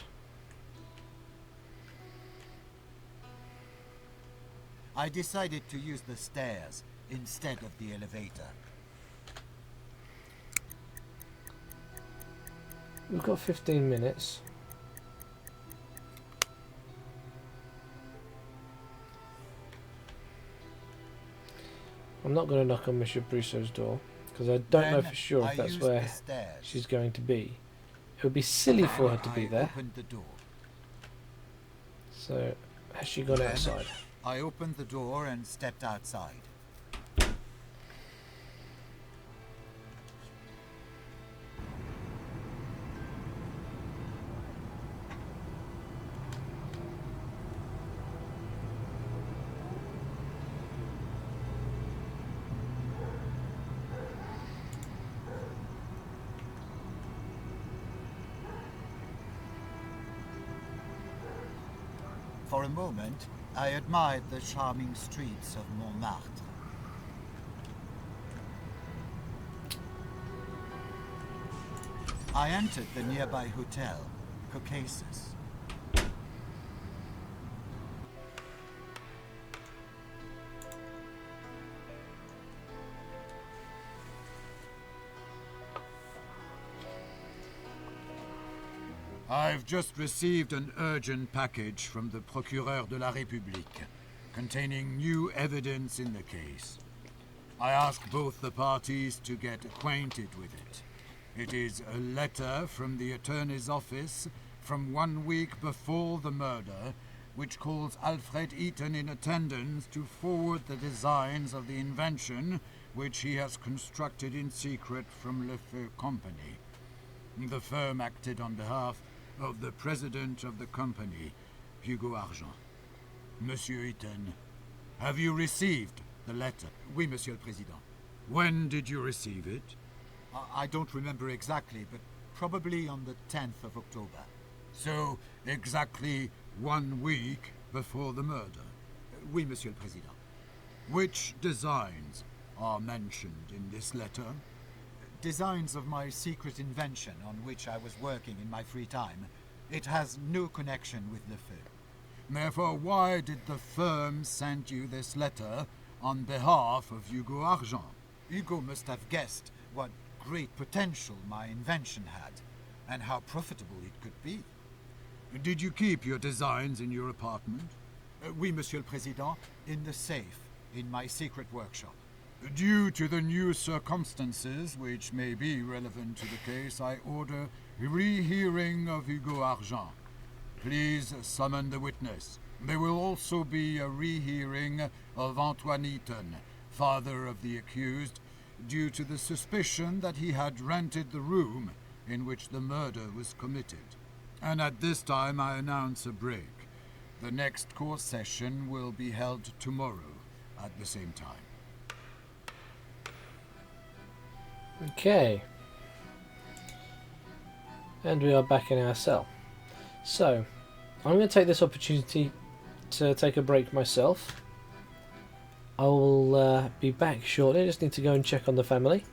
I decided to use the stairs instead of the elevator. We've got 15 minutes. I'm not going to knock on Monsieur Brousseau's door because I don't know for sure if that's where she's going to be. It would be silly for her to be there. I opened the door. So, has she gone outside? I opened the door and stepped outside. For a moment, I admired the charming streets of Montmartre. I entered the nearby hotel, Caucasus. I've just received an urgent package from the Procureur de la République, containing new evidence in the case. I ask both the parties to get acquainted with it. It is a letter from the attorney's office from 1 week before the murder, which calls Alfred Eaton in attendance to forward the designs of the invention which he has constructed in secret from Le Feu Company. The firm acted on behalf of the president of the company, Hugo Argent. Monsieur Eaton, have you received the letter? Oui, Monsieur le Président. When did you receive it? I don't remember exactly, but probably on the 10th of October. So, exactly 1 week before the murder. Oui, Monsieur le Président. Which designs are mentioned in this letter? Designs of my secret invention on which I was working in my free time. It has no connection with Le Feu. Therefore, why did the firm send you this letter on behalf of Hugo Argent? Hugo must have guessed what great potential my invention had, and how profitable it could be. Did you keep your designs in your apartment? Oui, Monsieur le Président, in the safe, in my secret workshop. Due to the new circumstances which may be relevant to the case, I order rehearing of Hugo Argent. Please summon the witness. There will also be a rehearing of Antoine Eaton, father of the accused, due to the suspicion that he had rented the room in which the murder was committed. And at this time I announce a break. The next court session will be held tomorrow at the same time. Okay. And we are back in our cell. So, I'm going to take this opportunity to take a break myself. I will be back shortly. I just need to go and check on the family.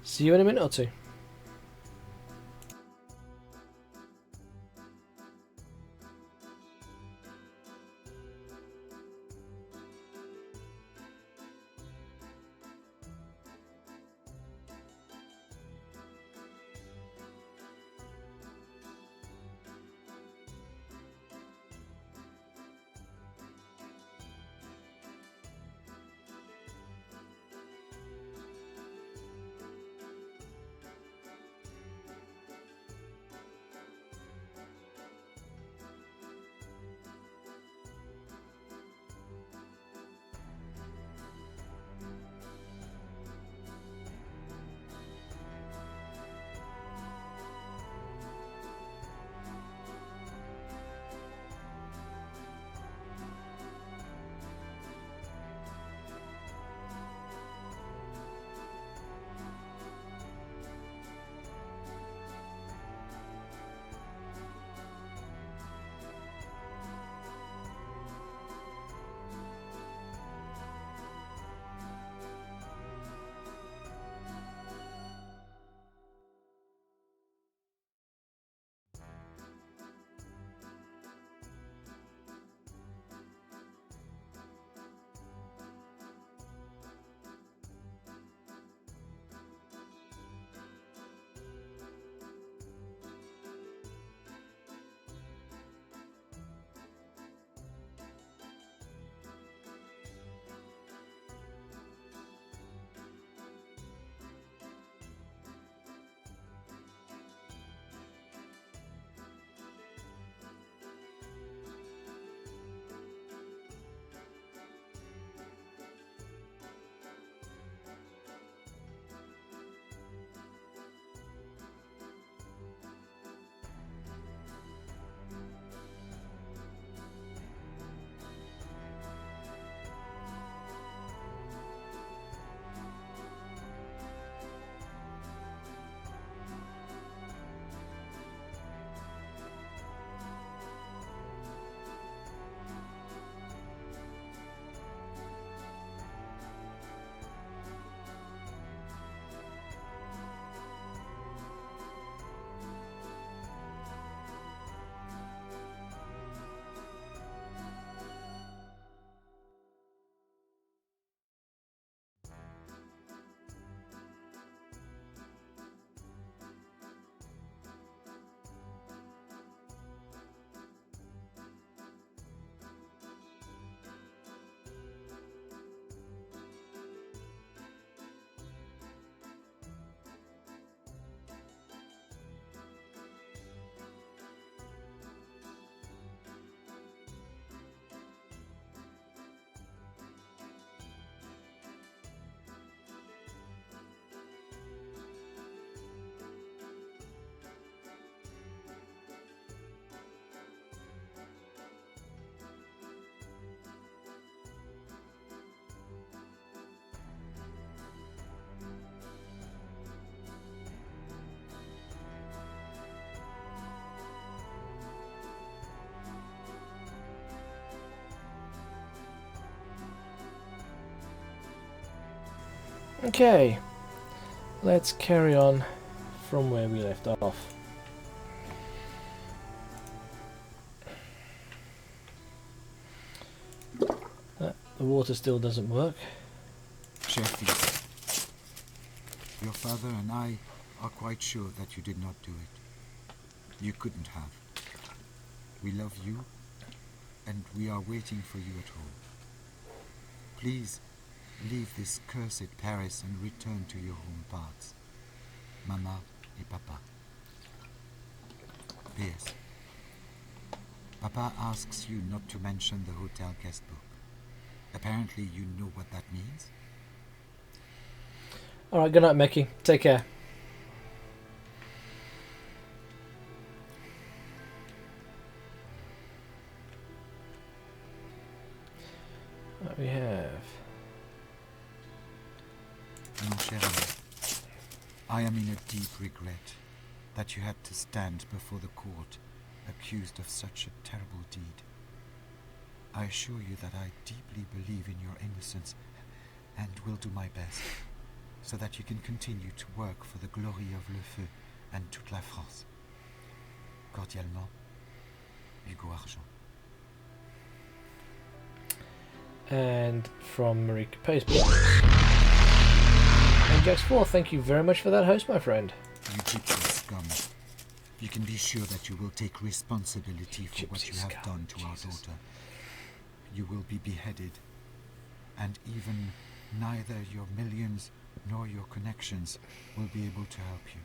See you in a minute or two. Okay, let's carry on from where we left off. The water still doesn't work. Cher fils, your father and I are quite sure that you did not do it. You couldn't have. We love you, and we are waiting for you at home. Please, leave this cursed Paris and return to your home parts. Mama et Papa. P.S. Papa asks you not to mention the hotel guest book. Apparently you know what that means? Alright, good night, Mickey. Take care. What we have? Mon cher ami, I am in a deep regret that you had to stand before the court accused of such a terrible deed. I assure you that I deeply believe in your innocence and will do my best so that you can continue to work for the glory of Le Feu and toute la France. Cordialement, Hugo Argent. And from Marie Capet's books. And Jax4, thank you very much for that host, my friend. You gypsy scum. You can be sure that you will take responsibility for what you have done to our daughter. You will be beheaded, and even neither your millions nor your connections will be able to help you.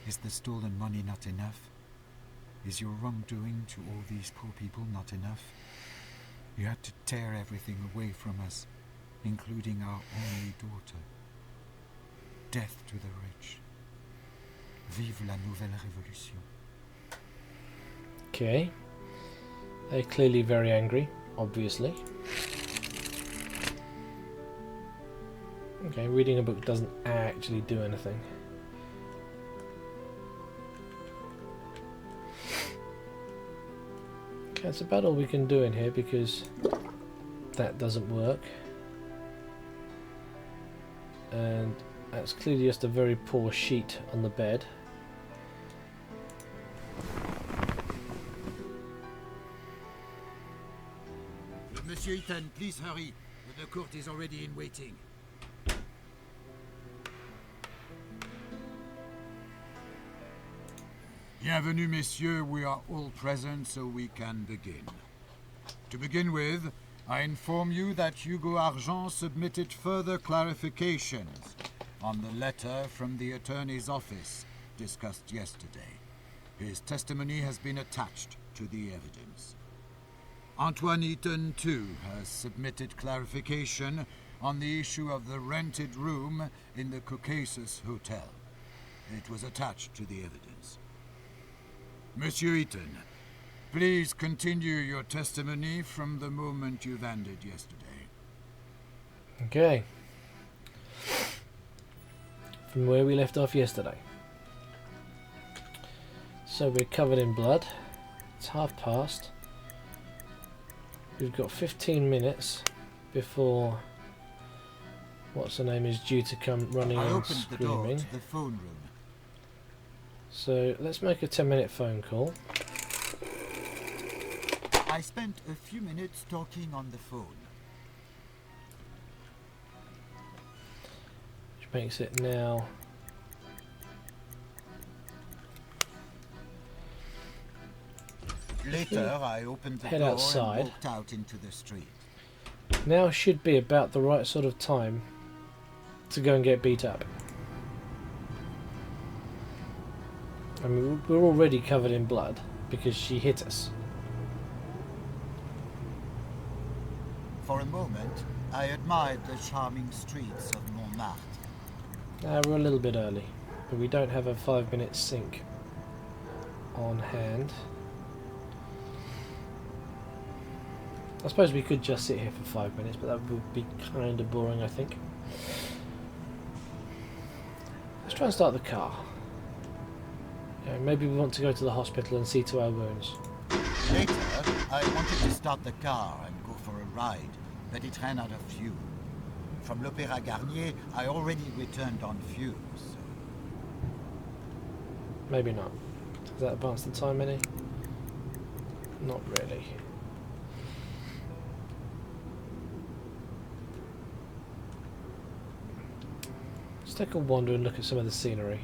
Is the stolen money not enough? Is your wrongdoing to all these poor people not enough? You had to tear everything away from us, including our only daughter. Death to the rich. Vive la nouvelle révolution. Okay. They're clearly very angry, obviously. Okay, reading a book doesn't actually do anything. Okay, that's about all we can do in here because that doesn't work. And that's clearly just a very poor sheet on the bed. Monsieur Eaton, please hurry. The court is already in waiting. Bienvenue, messieurs. We are all present, so we can begin. To begin with, I inform you that Hugo Argent submitted further clarifications on the letter from the attorney's office discussed yesterday. His testimony has been attached to the evidence. Antoine Eaton, too, has submitted clarification on the issue of the rented room in the Caucasus Hotel. It was attached to the evidence. Monsieur Eaton, please continue your testimony from the moment you've ended yesterday. Okay. From where we left off yesterday. So we're covered in blood. It's past. We've got 15 minutes before what's her name is due to come running and opened screaming. the door to the phone room. So let's make a 10-minute phone call. I spent a few minutes talking on the phone. Which makes it now Later, I opened the head door outside. and walked out into the street. now should be about the right sort of time to go and get beat up. I mean, we're already covered in blood because she hit us. For a moment, I admired the charming streets of Montmartre. We're a little bit early, but we don't have a 5-minute sync on hand. I suppose we could just sit here for 5 minutes, but that would be kind of boring, I think. Let's try and start the car. Yeah, maybe we want to go to the hospital and see to our wounds. Later, I wanted to start the car and go for a ride, but it ran out of fuel. From l'Opéra Garnier, I already returned on fumes. Maybe not. Does that advance the time any? Not really. Let's take a wander and look at some of the scenery.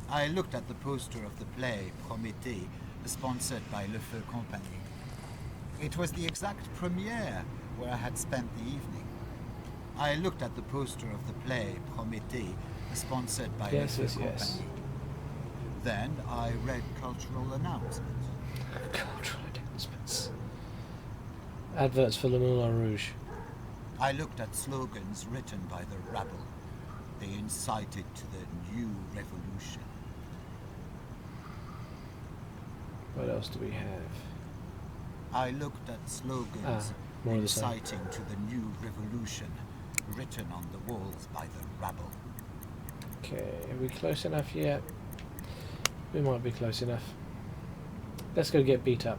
I looked at the poster of the play Prométhée, sponsored by Le Feu Company. It was the exact premiere where I had spent the evening. I looked at the poster of the play Prométhée, sponsored by Le Feu Company. Then I read cultural announcements. Cultural announcements. Adverts for Le Moulin Rouge. I looked at slogans written by the rabble. They incited to the new revolution. What else do we have? I looked at slogans more of the same. inciting to the new revolution, written on the walls by the rabble. Okay, are we close enough yet? We might be close enough. Let's go get beat up.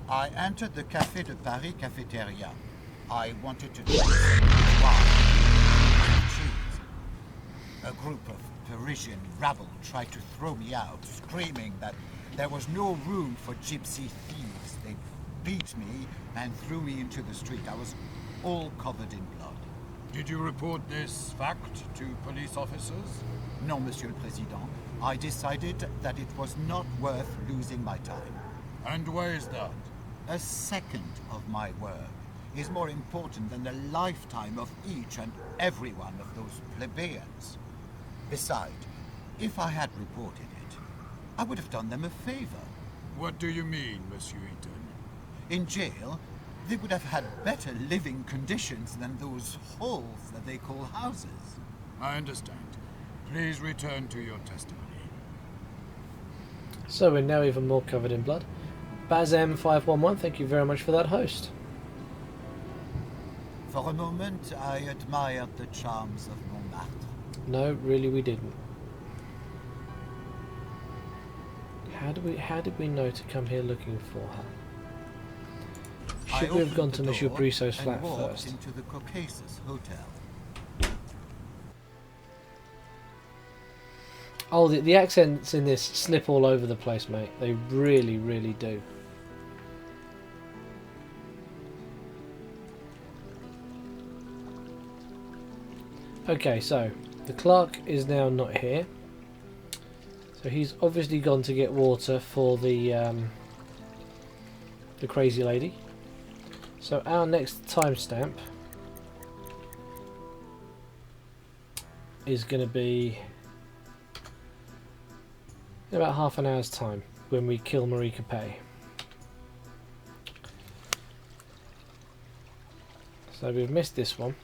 I entered the Café de Paris cafeteria. I wanted to drink some wine and cheese. A group of Parisian rabble tried to throw me out, screaming that there was no room for gypsy thieves. They beat me and threw me into the street. I was all covered in blood. Did you report this fact to police officers? No, Monsieur le Président. I decided that it was not worth losing my time. And why is that? A second of my work is more important than the lifetime of each and every one of those plebeians. Besides, if I had reported it, I would have done them a favor. What do you mean, Monsieur Eaton? In jail, they would have had better living conditions than those holes that they call houses. I understand. Please return to your testimony. So we're now even more covered in blood. Bazem511, thank you very much for that host. For a moment, I admired the charms of Montmartre. No, really we didn't. How did we know to come here looking for her? Should we have gone to Monsieur Brissot's flat first? Into the Caucasus Hotel. Oh, the accents in this slip all over the place, mate. They really, really do. Okay, so the clerk is now not here. So he's obviously gone to get water for the crazy lady. So our next timestamp is going to be in about half an hour's time when we kill Marie Capet. So we've missed this one.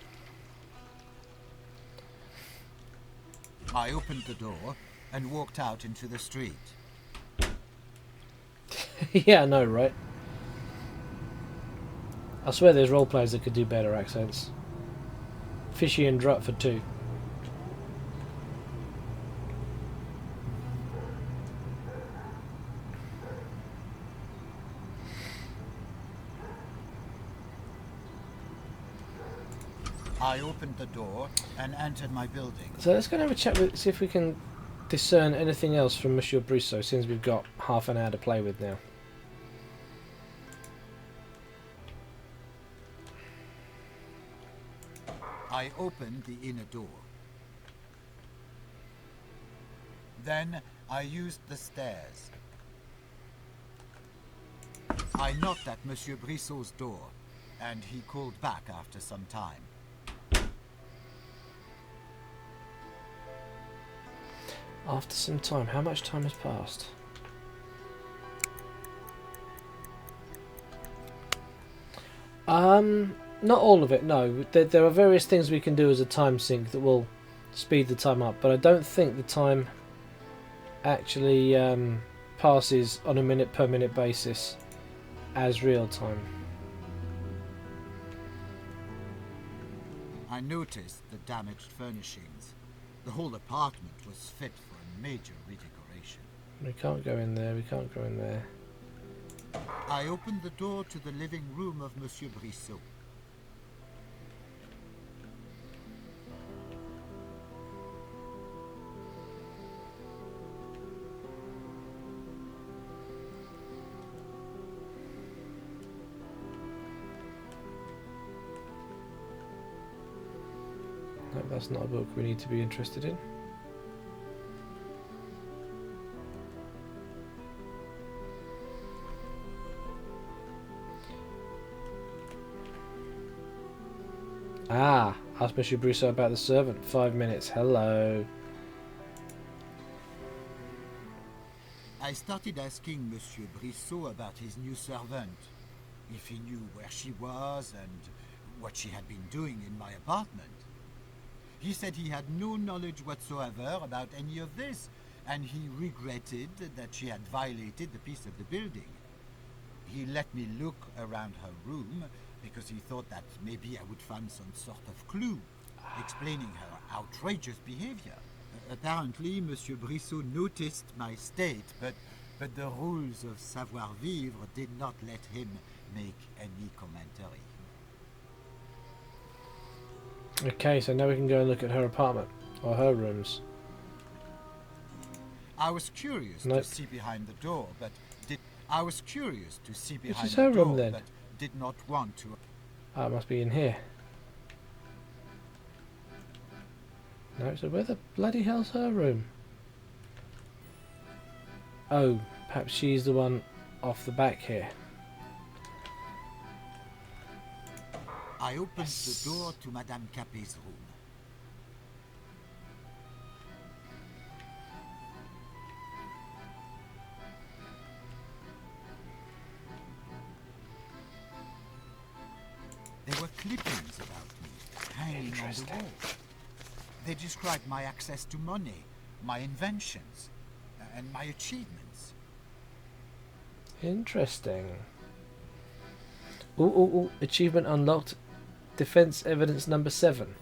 I opened the door and walked out into the street. Yeah, I know, right? I swear there's role players that could do better accents. Fishy and Drut for 2. I opened the door and entered my building. So let's go and have a chat with, see if we can discern anything else from Monsieur Brissot, since we've got half an hour to play with now. I opened the inner door. Then I used the stairs. I knocked at Monsieur Brissot's door, and he called back after some time. After some time, how much time has passed? Not all of it, no. There are various things we can do as a time sink that will speed the time up, but I don't think the time actually passes on a minute per minute basis as real time. I noticed the damaged furnishings. The whole apartment was fit for a major redecoration. We can't go in there, we can't go in there. I opened the door to the living room of Monsieur Brissot. No, that's not a book we need to be interested in. Ah, ask Monsieur Brissot about the servant. 5 minutes. Hello. I started asking Monsieur Brissot about his new servant, if he knew where she was and what she had been doing in my apartment. He said he had no knowledge whatsoever about any of this, and he regretted that she had violated the peace of the building. He let me look around her room because he thought that maybe I would find some sort of clue explaining her outrageous behavior. Apparently, Monsieur Brissot noticed my state, but the rules of savoir-vivre did not let him make any commentary. Okay, so now we can go and look at her apartment, or her rooms. I was curious to see behind the door, but did her room, then? But did not want to. Ah, it must be in here. No, so where the bloody hell's her room? Oh, perhaps she's the one off the back here. I opened the door to Madame Capet's room. There were clippings about me hanging on the wall. They described my access to money, my inventions, and my achievements. Interesting. Ooh, achievement unlocked. Defense evidence number 7.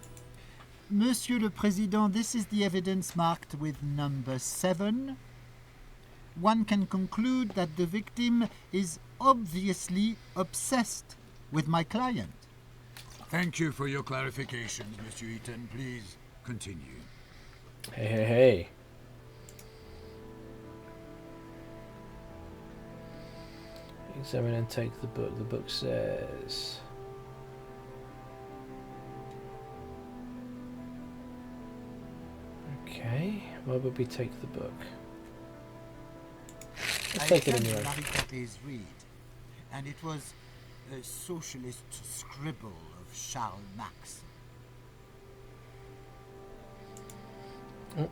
Monsieur le Président, this is the evidence marked with number 7. One can conclude that the victim is obviously obsessed with my client. Thank you for your clarifications, Monsieur Eaton. Please continue. Hey. Examine and take the book. The book says... Okay, why would we take the book? Let's take it anyway. Marie Capet's read, and it was a socialist scribble of Charles Max.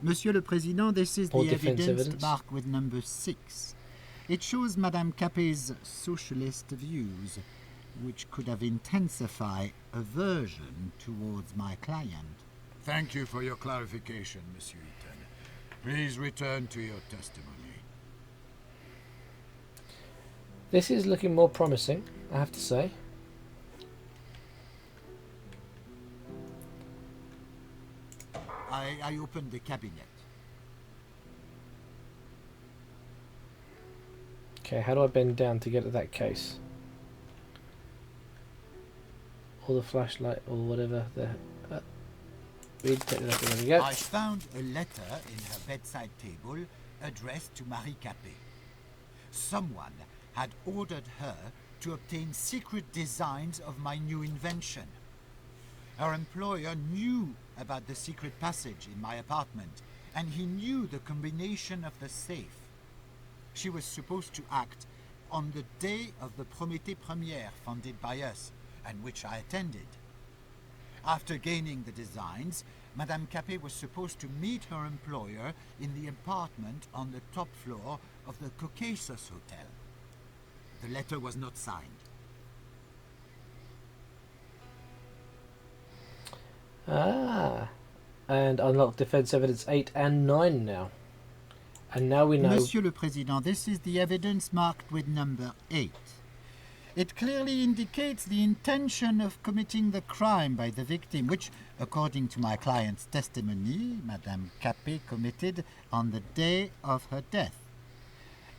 Monsieur le Président, this is the defense evidence marked with number 6. It shows Madame Capet's socialist views, which could have intensified aversion towards my client. Thank you for your clarification, Monsieur Eaton. Please return to your testimony. This is looking more promising, I have to say. I opened the cabinet. Okay, how do I bend down to get at that case? Or the flashlight, or whatever. Read, there we go. I found a letter in her bedside table addressed to Marie Capet. Someone had ordered her to obtain secret designs of my new invention. Her employer knew about the secret passage in my apartment, and he knew the combination of the safe. She was supposed to act on the day of the Prométhée Première funded by us, and which I attended. After gaining the designs, Madame Capet was supposed to meet her employer in the apartment on the top floor of the Caucasus Hotel. The letter was not signed. Ah, and unlock defense evidence 8 and 9 now. And now we know... Monsieur le Président, this is the evidence marked with number 8. It clearly indicates the intention of committing the crime by the victim, which, according to my client's testimony, Madame Capet committed on the day of her death.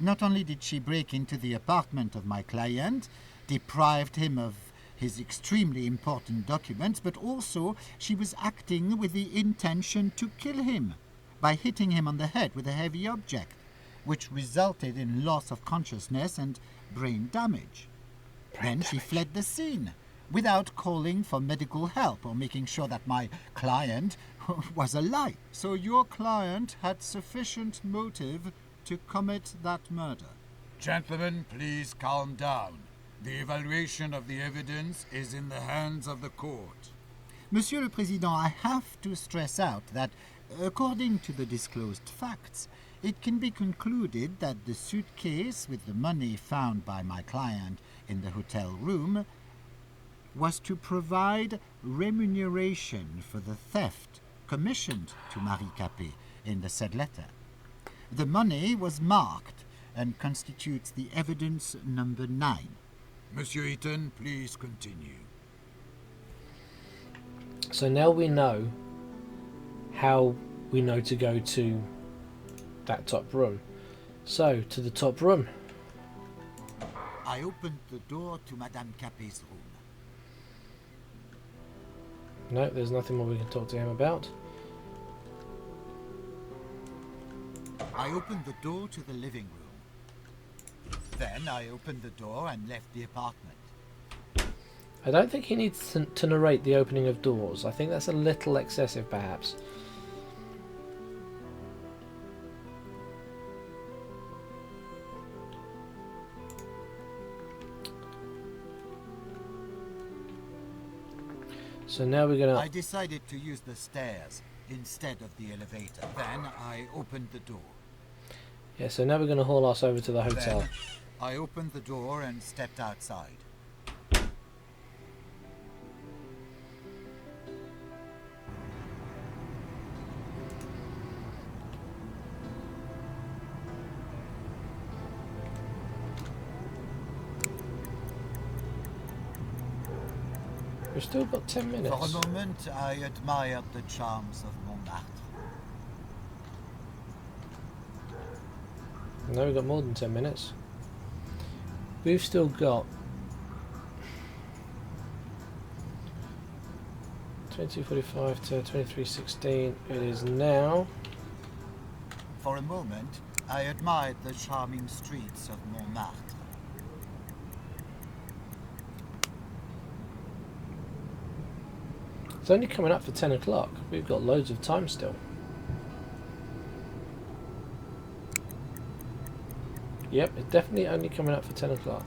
Not only did she break into the apartment of my client, deprived him of his extremely important documents, but also she was acting with the intention to kill him by hitting him on the head with a heavy object, which resulted in loss of consciousness and brain damage. Then she fled the scene without calling for medical help or making sure that my client was alive. So your client had sufficient motive to commit that murder. Gentlemen, please calm down. The evaluation of the evidence is in the hands of the court. Monsieur le Président, I have to stress out that, according to the disclosed facts, it can be concluded that the suitcase with the money found by my client in the hotel room was to provide remuneration for the theft commissioned to Marie Capet in the said letter. The money was marked and constitutes the evidence number 9. Monsieur Eaton, please continue. So now we know how we know to go to that top room. So, to the top room. I opened the door to Madame Capet's room. No, there's nothing more we can talk to him about. I opened the door to the living room. Then I opened the door and left the apartment. I don't think he needs to narrate the opening of doors. I think that's a little excessive, perhaps. So now we're gonna... I decided to use the stairs instead of the elevator. Then I opened the door. Yeah, so now we're gonna haul us over to the hotel. Then I opened the door and stepped outside. We've still got 10 minutes. For a moment, I admired the charms of Montmartre. No, we've got more than 10 minutes. We've still got 22:45 to 23:16. It is now. For a moment, I admired the charming streets of Montmartre. It's only coming up for 10 o'clock. We've got loads of time still. Yep, it's definitely only coming up for 10 o'clock.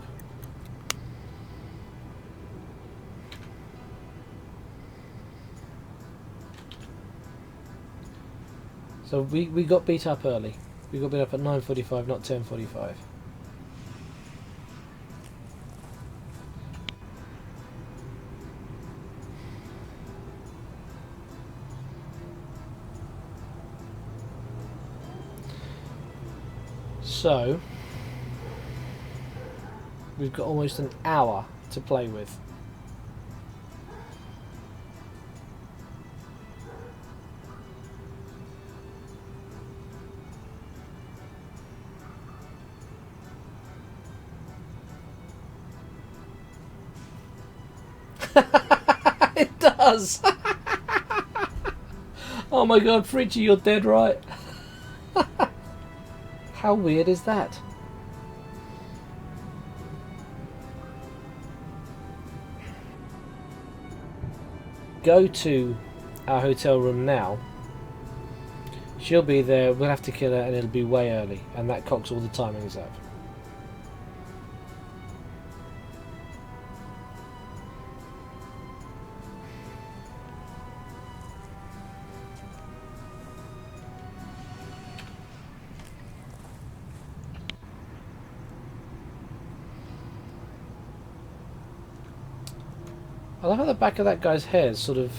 So we got beat up early. We got beat up at 9:45, not 10:45. So we've got almost an hour to play with. It does. Oh my god, Fritchie, you're dead right. How weird is that? Go to our hotel room now. She'll be there, we'll have to kill her, and it'll be way early, and that cocks all the timings up. I love how the back of that guy's hair is sort of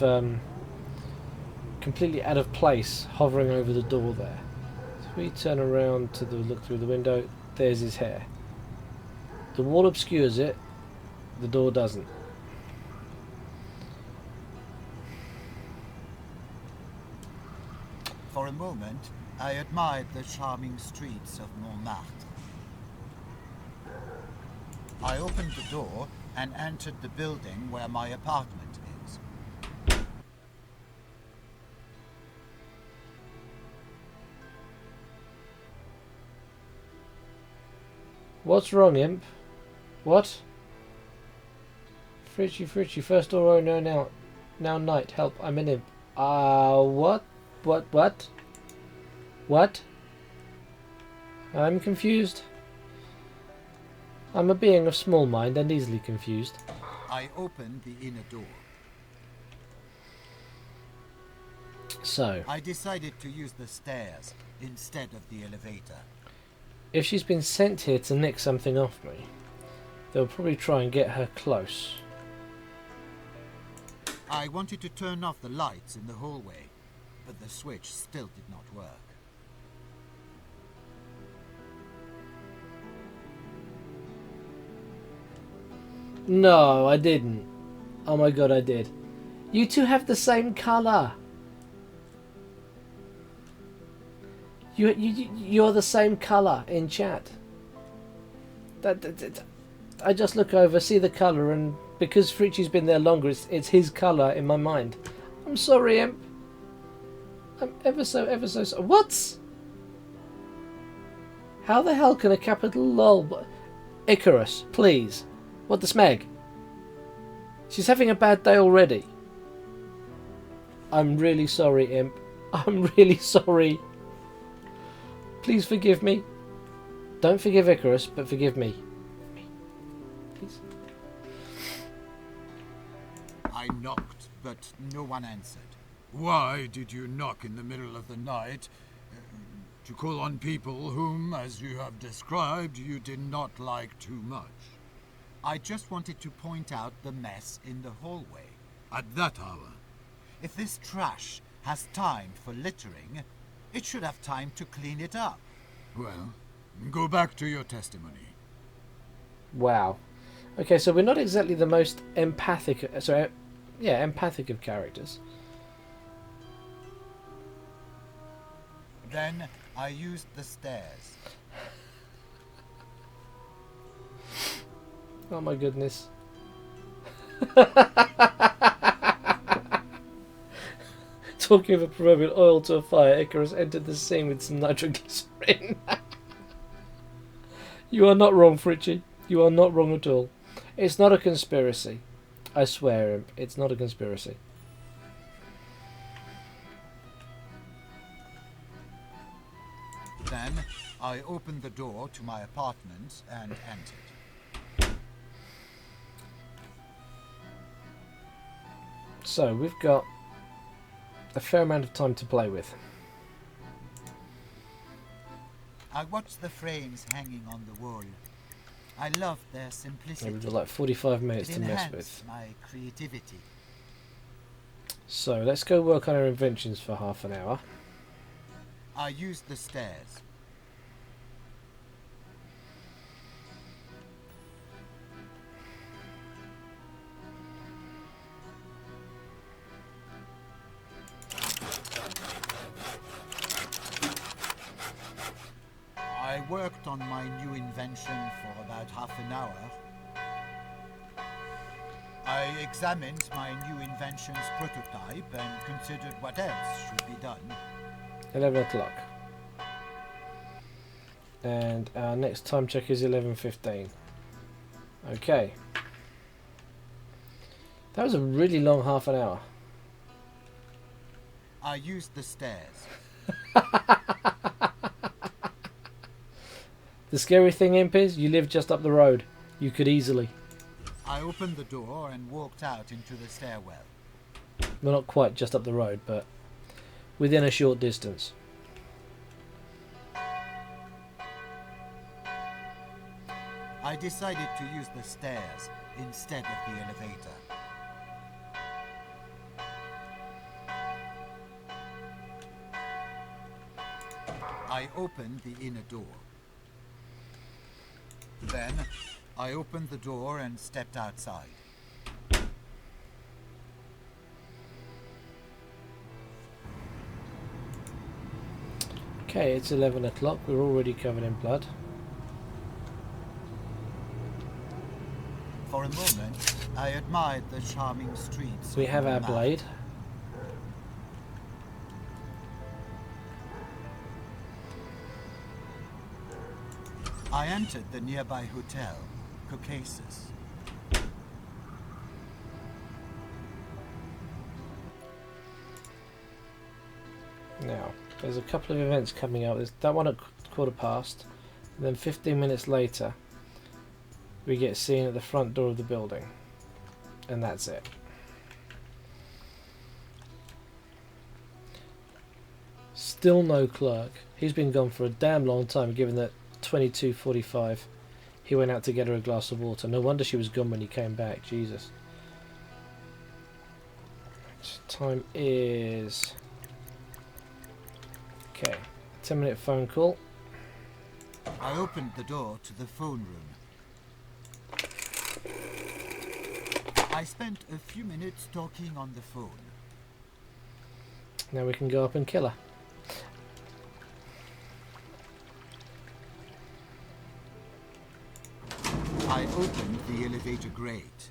completely out of place, hovering over the door there. So if we turn around to look through the window, there's his hair. The wall obscures it, The door doesn't. For a moment, I admired the charming streets of Montmartre. I opened the door and entered the building where my apartment is. What's wrong, imp? What? Fritchie, first door owner now night. Help, I'm an imp. What? What? I'm confused. I'm a being of small mind and easily confused. I opened the inner door. So, I decided to use the stairs instead of the elevator. if she's been sent here to nick something off me, they'll probably try and get her close. I wanted to turn off the lights in the hallway, but the switch still did not work. No, I didn't. Oh my god, I did. You two have the same colour. You're the same colour in chat. I just look over, see the colour, and because Fritchie's been there longer, it's his colour in my mind. I'm sorry, Imp. I'm ever so What? How the hell can a capital LOL... Icarus, please. What the smeg? She's having a bad day already. I'm really sorry, Imp. I'm really sorry. Please forgive me. Don't forgive Icarus, but forgive me. Please. I knocked, but no one answered. Why did you knock in the middle of the night? To call on people whom, as you have described, you did not like too much. I just wanted to point out the mess in the hallway. At that hour? If this trash has time for littering, it should have time to clean it up. Well, go back to your testimony. Wow. Okay, so we're not exactly the most empathic... Sorry, yeah, empathic of characters. Then I used the stairs. Oh my goodness. Talking of a proverbial oil to a fire, Icarus entered the scene with some nitroglycerin. You are not wrong, Fritchie. You are not wrong at all. It's not a conspiracy. I swear, Imp, it's not a conspiracy. Then I opened the door to my apartment and entered. So, we've got a fair amount of time to play with. I watched the frames hanging on the wall. I loved their simplicity. We've got like 45 minutes It to mess enhanced with. my creativity. So, let's go work on our inventions for half an hour. I used the stairs. I worked on my new invention for about half an hour. I examined my new invention's prototype and considered what else should be done. 11 o'clock. And our next time check is 11:15. Okay. That was a really long half an hour. I used the stairs. The scary thing, Imp, is you live just up the road. You could easily. I opened the door and walked out into the stairwell. Well, not quite just up the road, but within a short distance. I decided to use the stairs instead of the elevator. I opened the inner door. Then I opened the door and stepped outside. Okay, it's 11 o'clock. We're already covered in blood. For a moment, I admired the charming streets. We of have our Montmartre. blade. I entered the nearby hotel, Caucasus. Now, there's a couple of events coming up. There's that one at 1:15, and then 15 minutes later, we get seen at the front door of the building, and that's it. Still no clerk. He's been gone for a damn long time, given that 22:45 he went out to get her a glass of water. No wonder she was gone when he came back. Jesus. Time is... okay, 10-minute phone call. I opened the door to the phone room. I spent a few minutes talking on the phone. Now we can go up and kill her. I opened the elevator grate.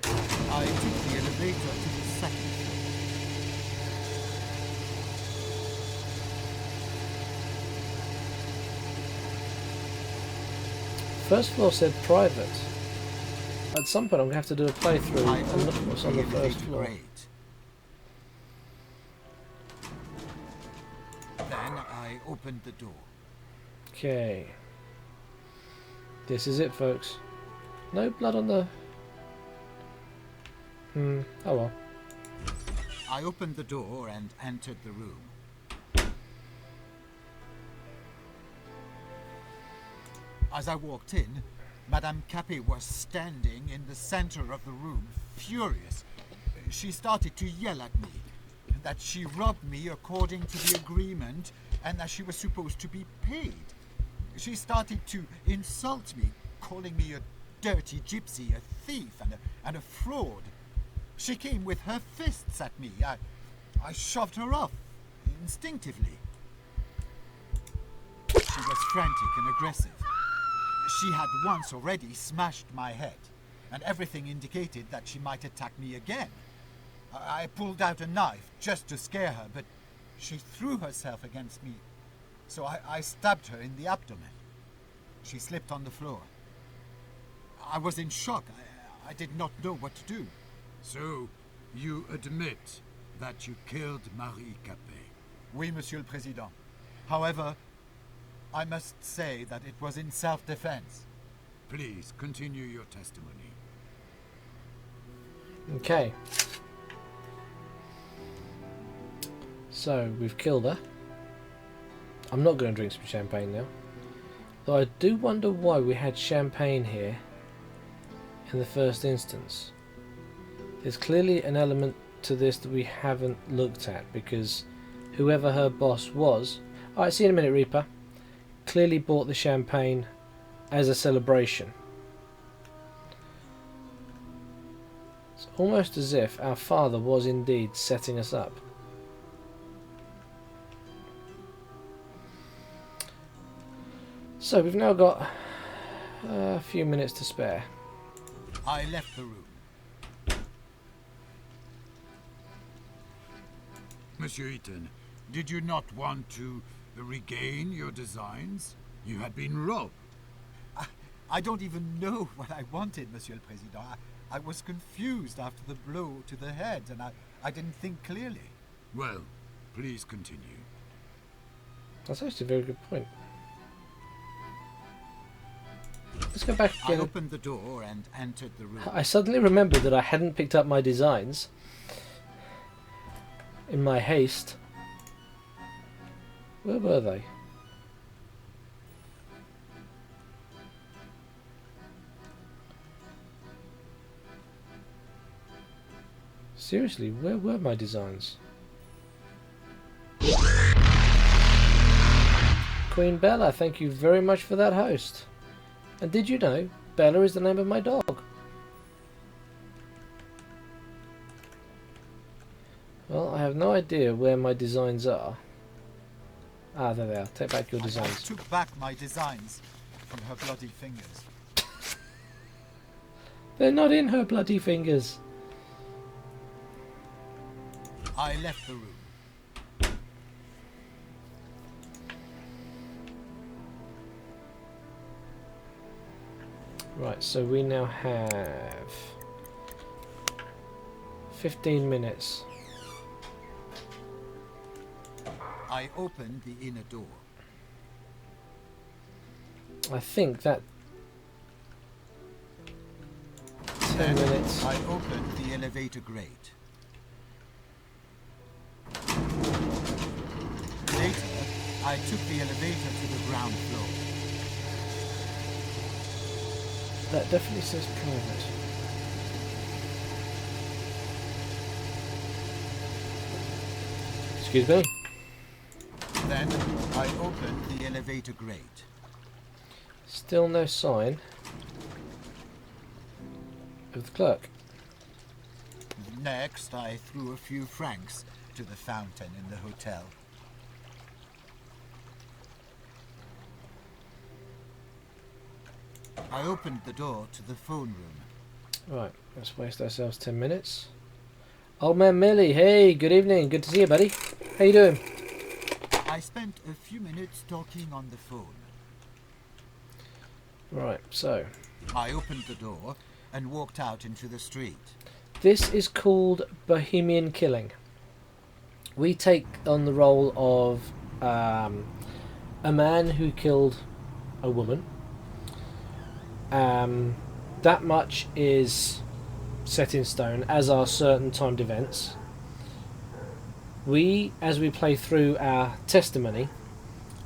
I took the elevator to the second floor. First floor said private. At some point I'm going to have to do a playthrough I and look at opened what's the on the first elevator floor. grate. Then I opened the door. Okay. This is it, folks. No blood on the... oh well. I opened the door and entered the room. As I walked in, Madame Capet was standing in the center of the room, furious. She started to yell at me, that she robbed me according to the agreement and that she was supposed to be paid. She started to insult me, calling me a dirty gypsy, a thief, and a fraud. She came with her fists at me. I shoved her off, instinctively. She was frantic and aggressive. She had once already smashed my head, and everything indicated that she might attack me again. I pulled out a knife just to scare her, but she threw herself against me, so I stabbed her in the abdomen. She slipped on the floor. I was in shock. I did not know what to do. So, you admit that you killed Marie Capet? Oui, Monsieur le Président. However, I must say that it was in self-defense. Please continue your testimony. Okay. So, we've killed her. I'm not going to drink some champagne now. Though I do wonder why we had champagne here in the first instance. There's clearly an element to this that we haven't looked at, because whoever her boss was... Alright, see you in a minute, Reaper. Clearly bought the champagne as a celebration. It's almost as if our father was indeed setting us up. So we've now got a few minutes to spare. I left the room. Monsieur Eaton, did you not want to regain your designs? You had been robbed. I don't even know what I wanted, Monsieur le Président. I was confused after the blow to the head, and I didn't think clearly. Well, please continue. That's actually a very good point. Let's go back I again. opened the door and entered the room. I suddenly remembered that I hadn't picked up my designs in my haste. Where were they? Seriously, where were my designs? Queen Bella, thank you very much for that host. And did you know Bella is the name of my dog? Well, I have no idea where my designs are. Ah, there they are. Take back your I designs. took back my designs from her bloody fingers. They're not in her bloody fingers. I left the room. Right, so we now have 15 minutes. I opened the inner door. I think that 10 Then minutes. I opened the elevator grate. Later, I took the elevator to the ground floor. That definitely says private. Excuse me. Then I opened the elevator grate. Still no sign of the clerk. Next, I threw a few francs to the fountain in the hotel. I opened the door to the phone room. Right, let's waste ourselves 10 minutes. Old man Millie, hey, good evening. Good to see you, buddy. How you doing? I spent a few minutes talking on the phone. Right, so I opened the door and walked out into the street. this is called Bohemian killing. We take on the role of a man who killed a woman. That much is set in stone, as are certain timed events. We, as we play through our testimony,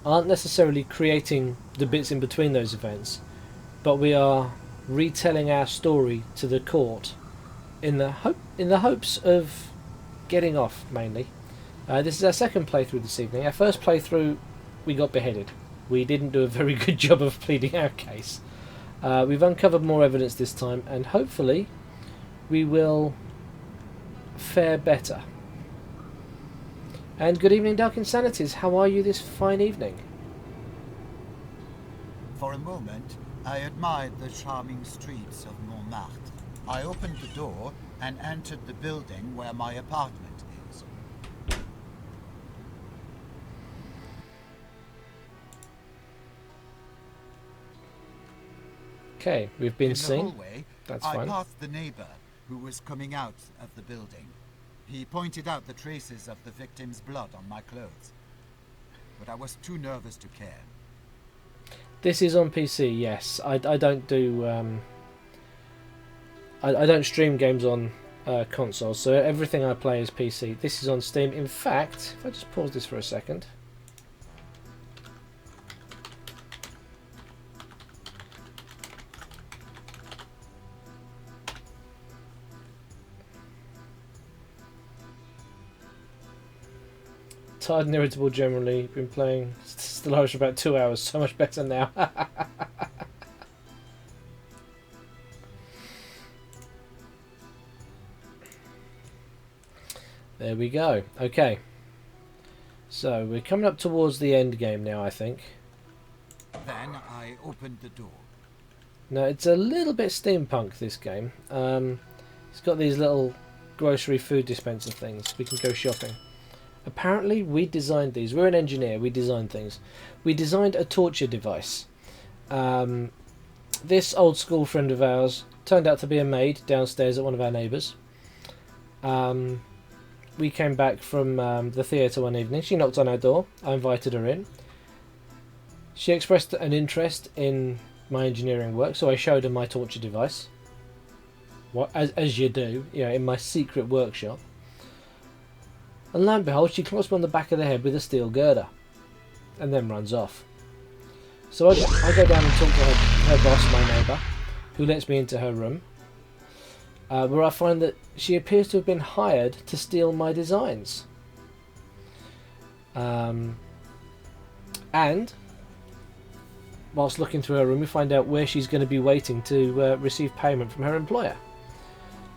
aren't necessarily creating the bits in between those events, but we are retelling our story to the court in the hopes of getting off, mainly. This is our second playthrough this evening. Our first playthrough, we got beheaded. We didn't do a very good job of pleading our case. We've uncovered more evidence this time, and hopefully we will fare better. And good evening, Dark Insanities. How are you this fine evening? For a moment, I admired the charming streets of Montmartre. I opened the door and entered the building where my apartment is. Okay, we've been In the seen. hallway, That's I fine. passed the neighbor who was coming out of the building. He pointed out the traces of the victim's blood on my clothes, but I was too nervous to care. This is on PC, yes. I don't do I don't stream games on consoles, so everything I play is PC. This is on Steam. In fact, if I just pause this for a second. Tired and irritable generally. Been playing Still Irish for about 2 hours. So much better now. There we go. Okay. So we're coming up towards the end game now, I think. Then I opened the door. Now it's a little bit steampunk, this game. It's got these little grocery food dispenser things. We can go shopping. Apparently we designed these. We're an engineer. We designed things. We designed a torture device. This old school friend of ours turned out to be a maid downstairs at one of our neighbours. We came back from the theatre one evening. She knocked on our door. I invited her in. She expressed an interest in my engineering work, so I showed her my torture device. As you do, you know, in my secret workshop. And lo and behold, she clocks me on the back of the head with a steel girder, and then runs off. So I go down and talk to her boss, my neighbour, who lets me into her room, where I find that she appears to have been hired to steal my designs. And whilst looking through her room, we find out where she's going to be waiting to receive payment from her employer.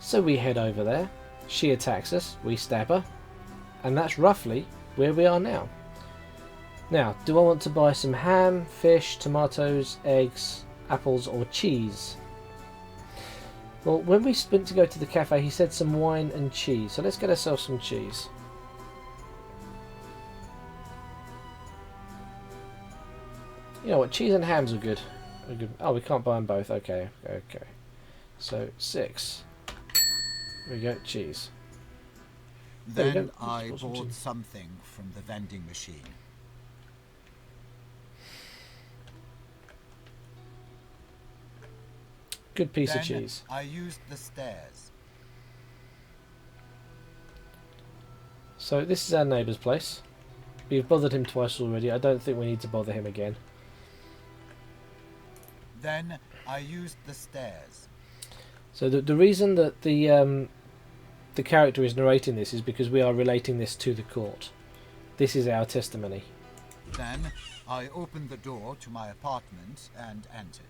So we head over there. She attacks us. We stab her. And that's roughly where we are now. Now, do I want to buy some ham, fish, tomatoes, eggs, apples, or cheese? Well, when we went to go to the cafe, he said some wine and cheese. So let's get ourselves some cheese. You know what? Cheese and hams are good. Oh, we can't buy them both. Okay. So 6. There we go. Cheese. Then I bought something from the vending machine. Good piece of cheese. I used the stairs. So this is our neighbour's place. We've bothered him twice already. I don't think we need to bother him again. Then I used the stairs. So the reason that the character is narrating this is because we are relating this to the court. This is our testimony. Then I opened the door to my apartment and entered.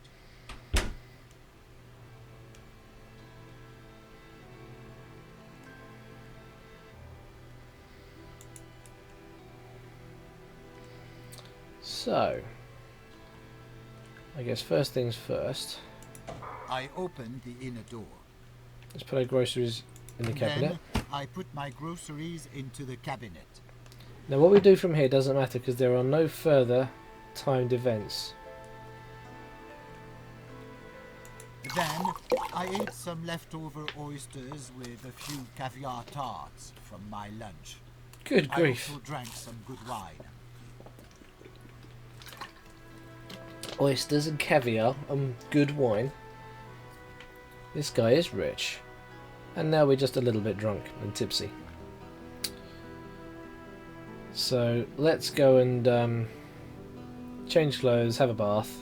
So, I guess first things first. I opened the inner door. Let's put our groceries in the cabinet. Then I put my groceries into the cabinet. Now what we do from here doesn't matter because there are no further timed events. Then I ate some leftover oysters with a few caviar tarts from my lunch. Good grief. I also drank some good wine. Oysters and caviar and good wine. This guy is rich. And now we're just a little bit drunk and tipsy. So let's go and change clothes, have a bath.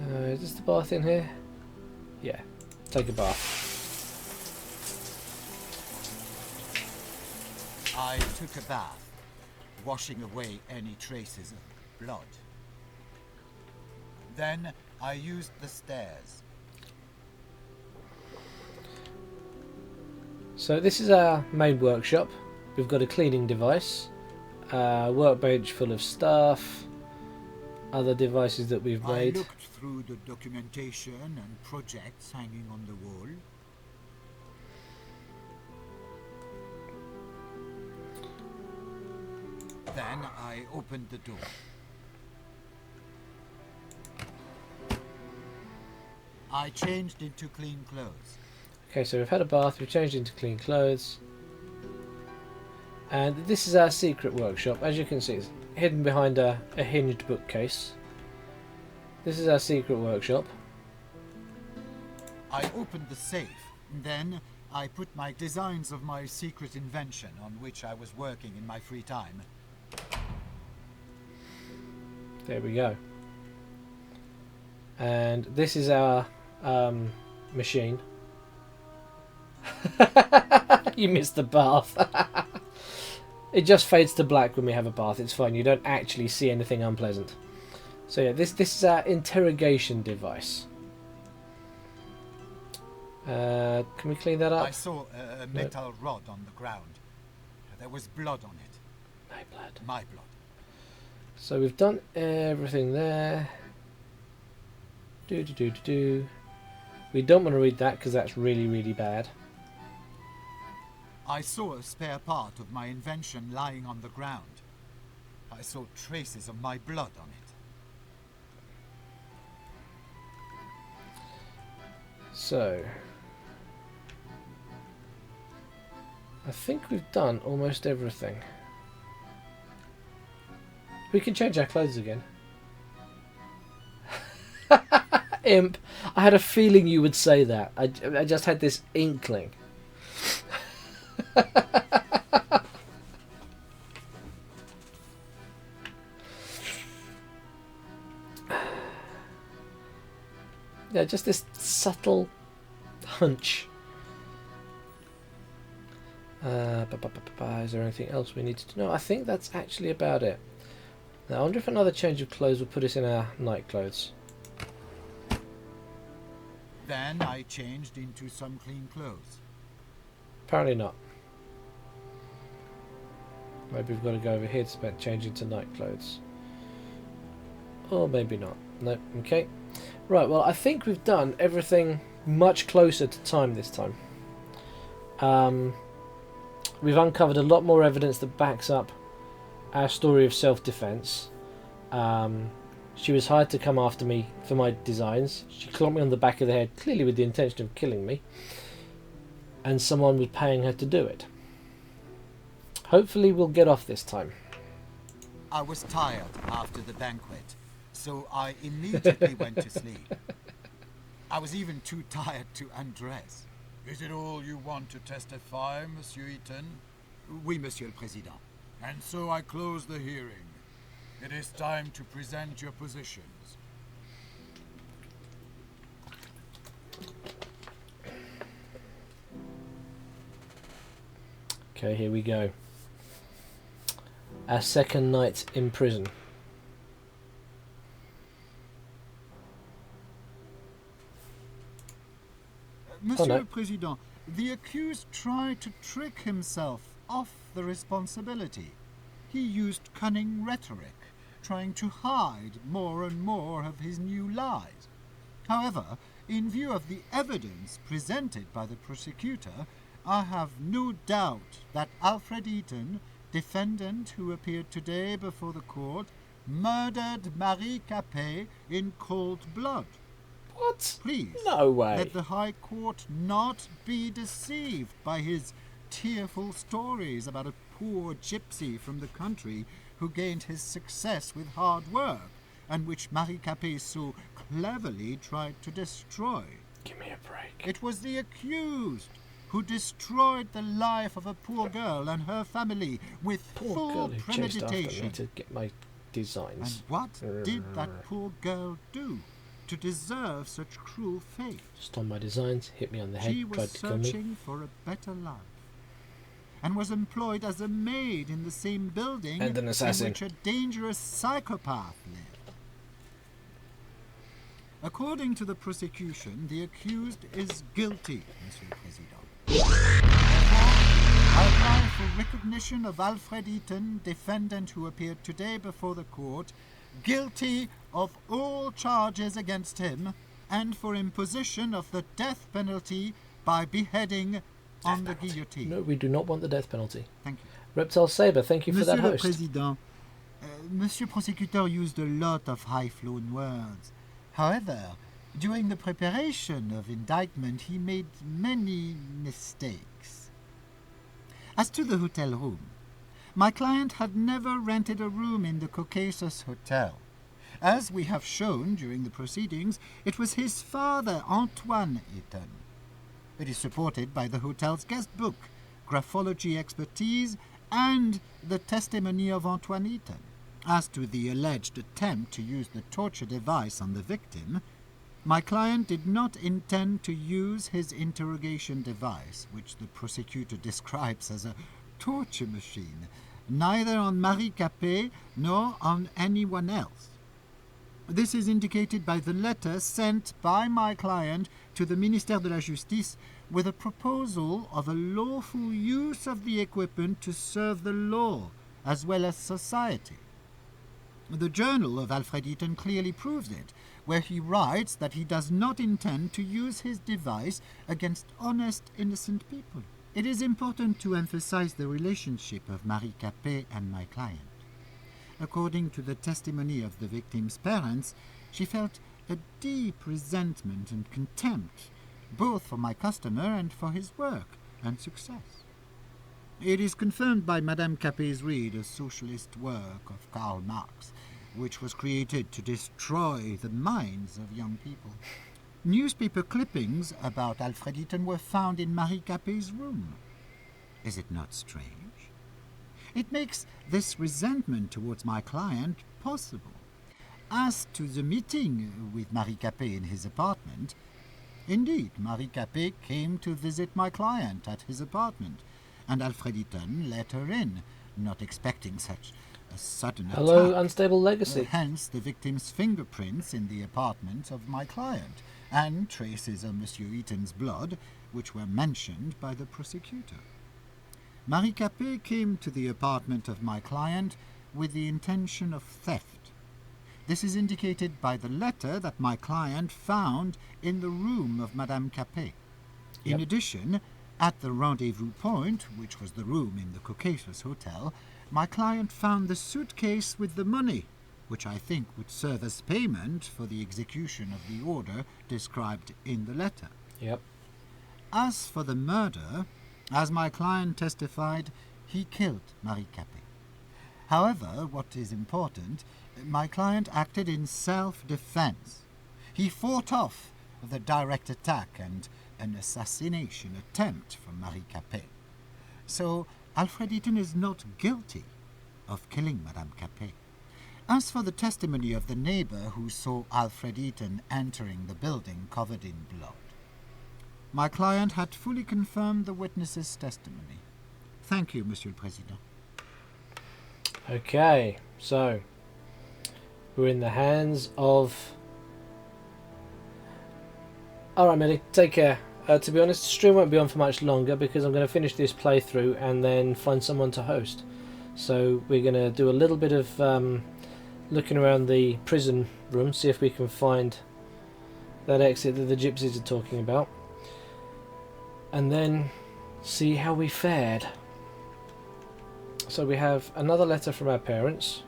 Is this the bath in here? Yeah, take a bath. I took a bath, washing away any traces of blood. Then I used the stairs. So this is our main workshop. We've got a cleaning device, a workbench full of stuff, other devices that we've made. I looked through the documentation and projects hanging on the wall. Then I opened the door. I changed into clean clothes. Okay, so we've had a bath, we've changed into clean clothes. And this is our secret workshop. As you can see, it's hidden behind a hinged bookcase. This is our secret workshop. I opened the safe. Then I put my designs of my secret invention on which I was working in my free time. There we go. And this is our machine. You missed the bath. It just fades to black when we have a bath. It's fine. You don't actually see anything unpleasant. So yeah, this is our interrogation device. Can we clean that up? I saw a metal rod on the ground. There was blood on it. My blood. My blood. So we've done everything there. Do. We don't want to read that because that's really, really bad. I saw a spare part of my invention lying on the ground. I saw traces of my blood on it. So, I think we've done almost everything. We can change our clothes again. Imp, I had a feeling you would say that. I just had this inkling. Yeah, just this subtle hunch. Is there anything else we need to know? I think that's actually about it. Now, I wonder if another change of clothes will put us in our night clothes. Then I changed into some clean clothes. Apparently not. Maybe we've got to go over here to change into night clothes. Or maybe not. No, okay. Right, well, I think we've done everything much closer to time this time. We've uncovered a lot more evidence that backs up our story of self-defense. She was hired to come after me for my designs. She clocked me on the back of the head, clearly with the intention of killing me. And someone was paying her to do it. Hopefully we'll get off this time. I was tired after the banquet, so I immediately went to sleep. I was even too tired to undress. Is it all you want to testify, Monsieur Eaton? Oui, Monsieur le Président. And so I close the hearing. It is time to present your positions. Okay, here we go. Our second night in prison. Monsieur no. le Président, the accused tried to trick himself off the responsibility. He used cunning rhetoric, trying to hide more and more of his new lies. However, in view of the evidence presented by the prosecutor, I have no doubt that Alfred Eaton, defendant who appeared today before the court, murdered Marie Capet in cold blood. What? Please, No way. let the High Court not be deceived by his tearful stories about a poor gypsy from the country who gained his success with hard work, and which Marie Capet so cleverly tried to destroy. Give me a break. It was the accused who destroyed the life of a poor girl and her family with Poor girl full who chased after me premeditation. to get my And designs. what did that poor girl do to deserve such cruel fate? Stole my designs, hit me on the head, She was tried to kill me. searching for a better life, and was employed as a maid in the same building And an assassin. in which a dangerous psychopath lived. According to the prosecution, the accused is guilty, Monsieur le Président. Therefore, I apply for recognition of Alfred Eaton, defendant who appeared today before the court, guilty of all charges against him, and for imposition of the death penalty by beheading on the guillotine. No, we do not want the death penalty. Thank you. Reptile Saber, thank you for Monsieur that le host. Président, Monsieur Prosecutor used a lot of high-flown words. However, during the preparation of indictment, he made many mistakes. As to the hotel room, my client had never rented a room in the Caucasus Hotel. As we have shown during the proceedings, it was his father, Antoine Eaton. It is supported by the hotel's guest book, graphology expertise, and the testimony of Antoine Eaton. As to the alleged attempt to use the torture device on the victim, my client did not intend to use his interrogation device, which the prosecutor describes as a torture machine, neither on Marie Capet nor on anyone else. This is indicated by the letter sent by my client to the Ministère de la Justice with a proposal of a lawful use of the equipment to serve the law as well as society. The journal of Alfred Eaton clearly proves it, where he writes that he does not intend to use his device against honest, innocent people. It is important to emphasize the relationship of Marie Capet and my client. According to the testimony of the victim's parents, she felt a deep resentment and contempt, both for my customer and for his work and success. It is confirmed by Madame Capet's read, a socialist work of Karl Marx, which was created to destroy the minds of young people. Newspaper clippings about Alfred Eaton were found in Marie Capet's room. Is it not strange? It makes this resentment towards my client possible. As to the meeting with Marie Capet in his apartment, indeed, Marie Capet came to visit my client at his apartment, and Alfred Eaton let her in, not expecting such a sudden Hello, attack. unstable legacy. Hence the victim's fingerprints in the apartment of my client, and traces of Monsieur Eaton's blood, which were mentioned by the prosecutor. Marie Capet came to the apartment of my client with the intention of theft. This is indicated by the letter that my client found in the room of Madame Capet. In addition, at the rendezvous point, which was the room in the Caucasus Hotel, my client found the suitcase with the money, which I think would serve as payment for the execution of the order described in the letter. Yep. As for the murder, as my client testified, he killed Marie Capet. However, what is important, my client acted in self-defense. He fought off the direct attack and an assassination attempt from Marie Capet. So, Alfred Eaton is not guilty of killing Madame Capet. As for the testimony of the neighbor who saw Alfred Eaton entering the building covered in blood, my client had fully confirmed the witness's testimony. Thank you, Monsieur le Président. Okay, so we're in the hands of... Alright, Millie, take care. To be honest, the stream won't be on for much longer because I'm going to finish this playthrough and then find someone to host. So we're going to do a little bit of looking around the prison room, see if we can find that exit that the gypsies are talking about, and then see how we fared. So we have another letter from our parents.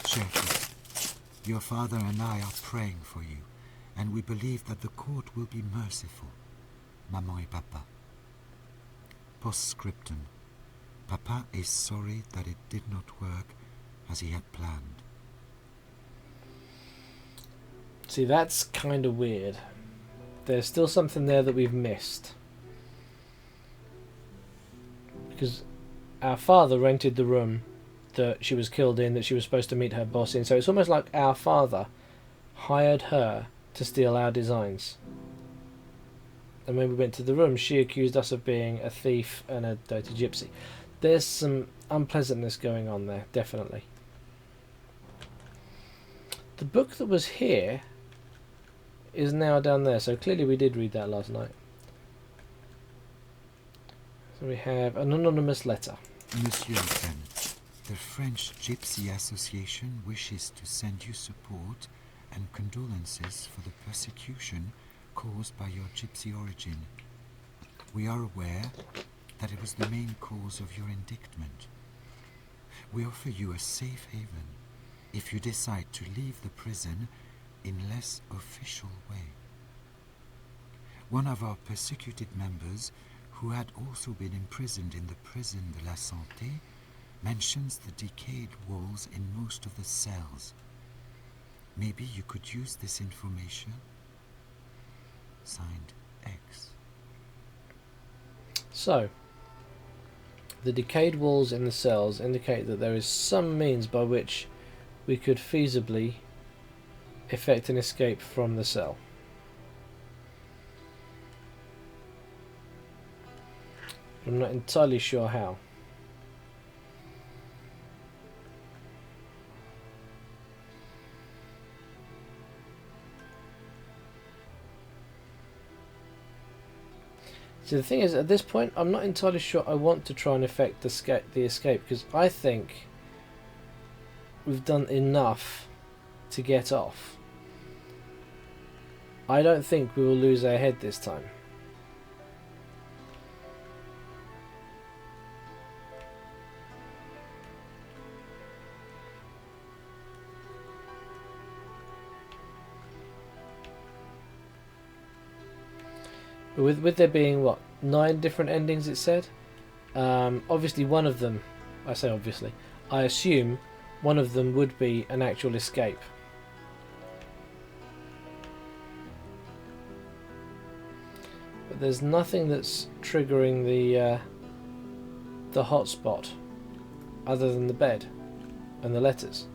Cherchez, your father and I are praying for you, and we believe that the court will be merciful. Maman et Papa. Postscriptum. Papa is sorry that it did not work as he had planned. See, that's kind of weird. There's still something there that we've missed. Because our father rented the room that she was killed in, that she was supposed to meet her boss in. So it's almost like our father hired her to steal our designs. And when we went to the room, she accused us of being a thief and a dirty gypsy. There's some unpleasantness going on there, definitely. The book that was here is now down there, so clearly we did read that last night. So we have an anonymous letter. Monsieur Eaton, the French Gypsy Association wishes to send you support and condolences for the persecution caused by your gypsy origin. We are aware that it was the main cause of your indictment. We offer you a safe haven if you decide to leave the prison in less official way. One of our persecuted members, who had also been imprisoned in the prison de la Santé, mentions the decayed walls in most of the cells. Maybe you could use this information. Signed, X. So, the decayed walls in the cells indicate that there is some means by which we could feasibly effect an escape from the cell. I'm not entirely sure how. So the thing is, at this point, I'm not entirely sure I want to try and effect the escape, because I think we've done enough to get off. I don't think we will lose our head this time. But with there being, what, 9 different endings it said? Obviously one of them, I say obviously, I assume one of them would be an actual escape. But there's nothing that's triggering the hotspot other than the bed and the letters.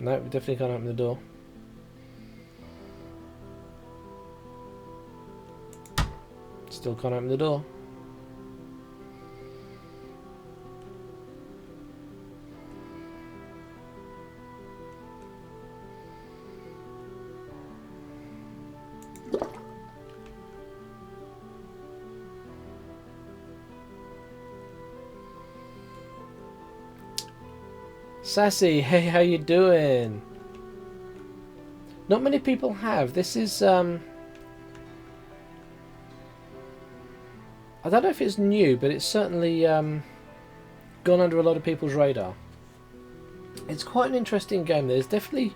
No, we definitely can't open the door. Still can't open the door. Sassy, hey, how you doing? Not many people have. This is I don't know if it's new, but it's certainly gone under a lot of people's radar. It's quite an interesting game. There's definitely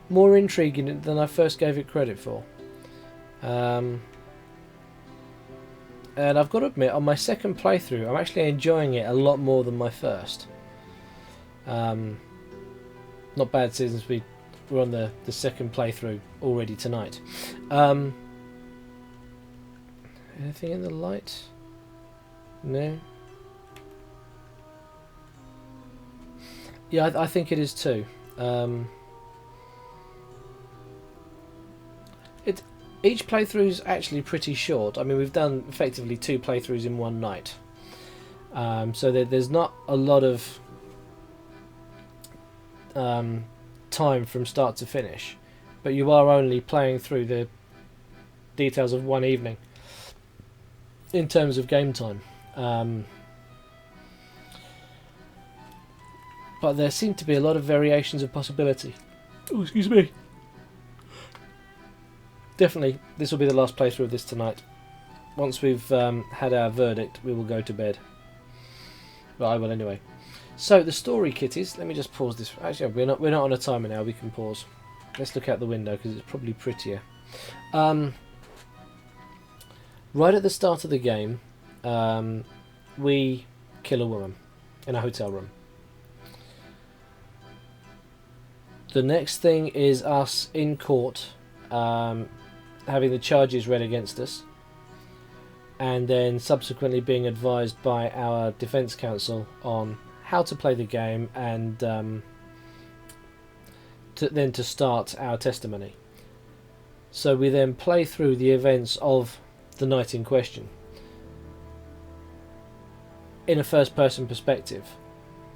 more intrigue in it than I first gave it credit for. And I've got to admit, on my second playthrough, I'm actually enjoying it a lot more than my first. Not bad since we're on the second playthrough already tonight. Anything in the light? No. Yeah, I think it is too. Each playthrough is actually pretty short. I mean, we've done effectively 2 playthroughs in one night, so there's not a lot of time from start to finish, but you are only playing through the details of one evening in terms of game time. But there seem to be a lot of variations of possibility. Oh, excuse me. Definitely, this will be the last playthrough of this tonight. Once we've had our verdict, we will go to bed. Well, I will anyway. So the story, kitties. Let me just pause this. Actually, we're not on a timer now. We can pause. Let's look out the window because it's probably prettier. Right at the start of the game, we kill a woman in a hotel room. The next thing is us in court, having the charges read against us, and then subsequently being advised by our defence counsel on how to play the game, and then to start our testimony. So we then play through the events of the night in question in a first person perspective,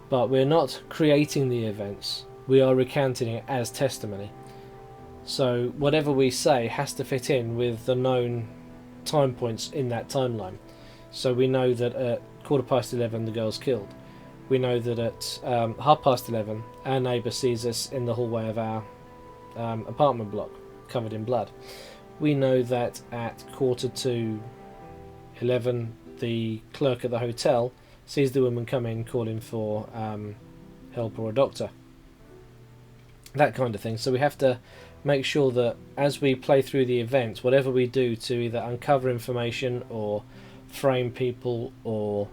but we're not creating the events, we are recounting it as testimony. So whatever we say has to fit in with the known time points in that timeline. So we know that at 11:15 the girl's killed. We know that at 11:30 our neighbour sees us in the hallway of our apartment block, covered in blood. We know that at 11:45 the clerk at the hotel sees the woman come in calling for help or a doctor. That kind of thing. So we have to make sure that as we play through the events, whatever we do to either uncover information or frame people or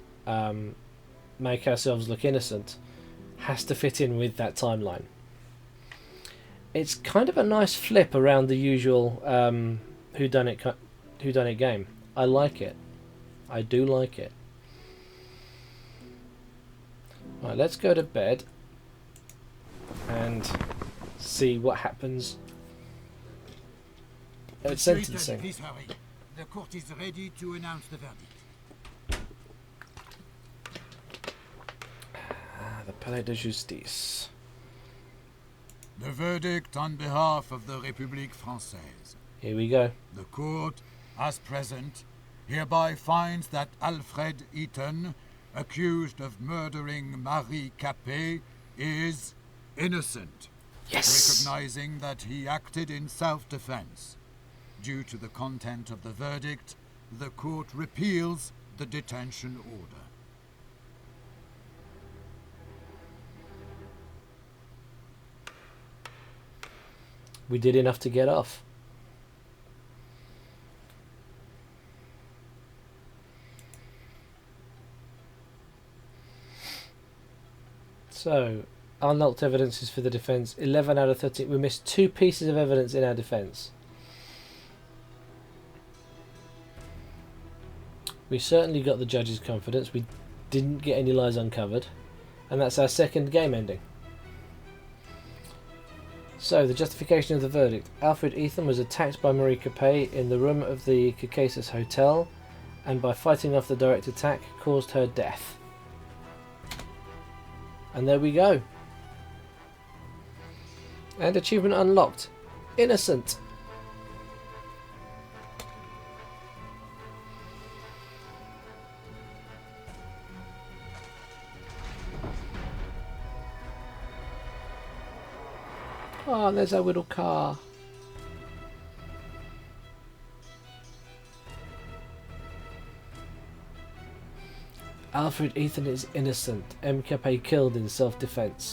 make ourselves look innocent has to fit in with that timeline. It's kind of a nice flip around the usual whodunit game. I like it. I do like it. Right, let's go to bed and see what happens at sentencing. Please hurry. The court is ready to announce the verdict. The Palais de Justice. The verdict on behalf of the République Française. Here we go. The court, as present, hereby finds that Alfred Eaton, accused of murdering Marie Capet, is innocent. Yes! Recognizing that he acted in self-defense. Due to the content of the verdict, the court repeals the detention order. We did enough to get off. So, unlocked evidences for the defence. 11 out of 13. We missed 2 pieces of evidence in our defence. We certainly got the judge's confidence. We didn't get any lies uncovered. And that's our second game ending. So, the justification of the verdict. Alfred Eaton was attacked by Marie Capet in the room of the Caucasus Hotel and by fighting off the direct attack caused her death. And there we go. And achievement unlocked. Innocent. Oh, there's our little car. Alfred Eaton is innocent. MKP killed in self-defense.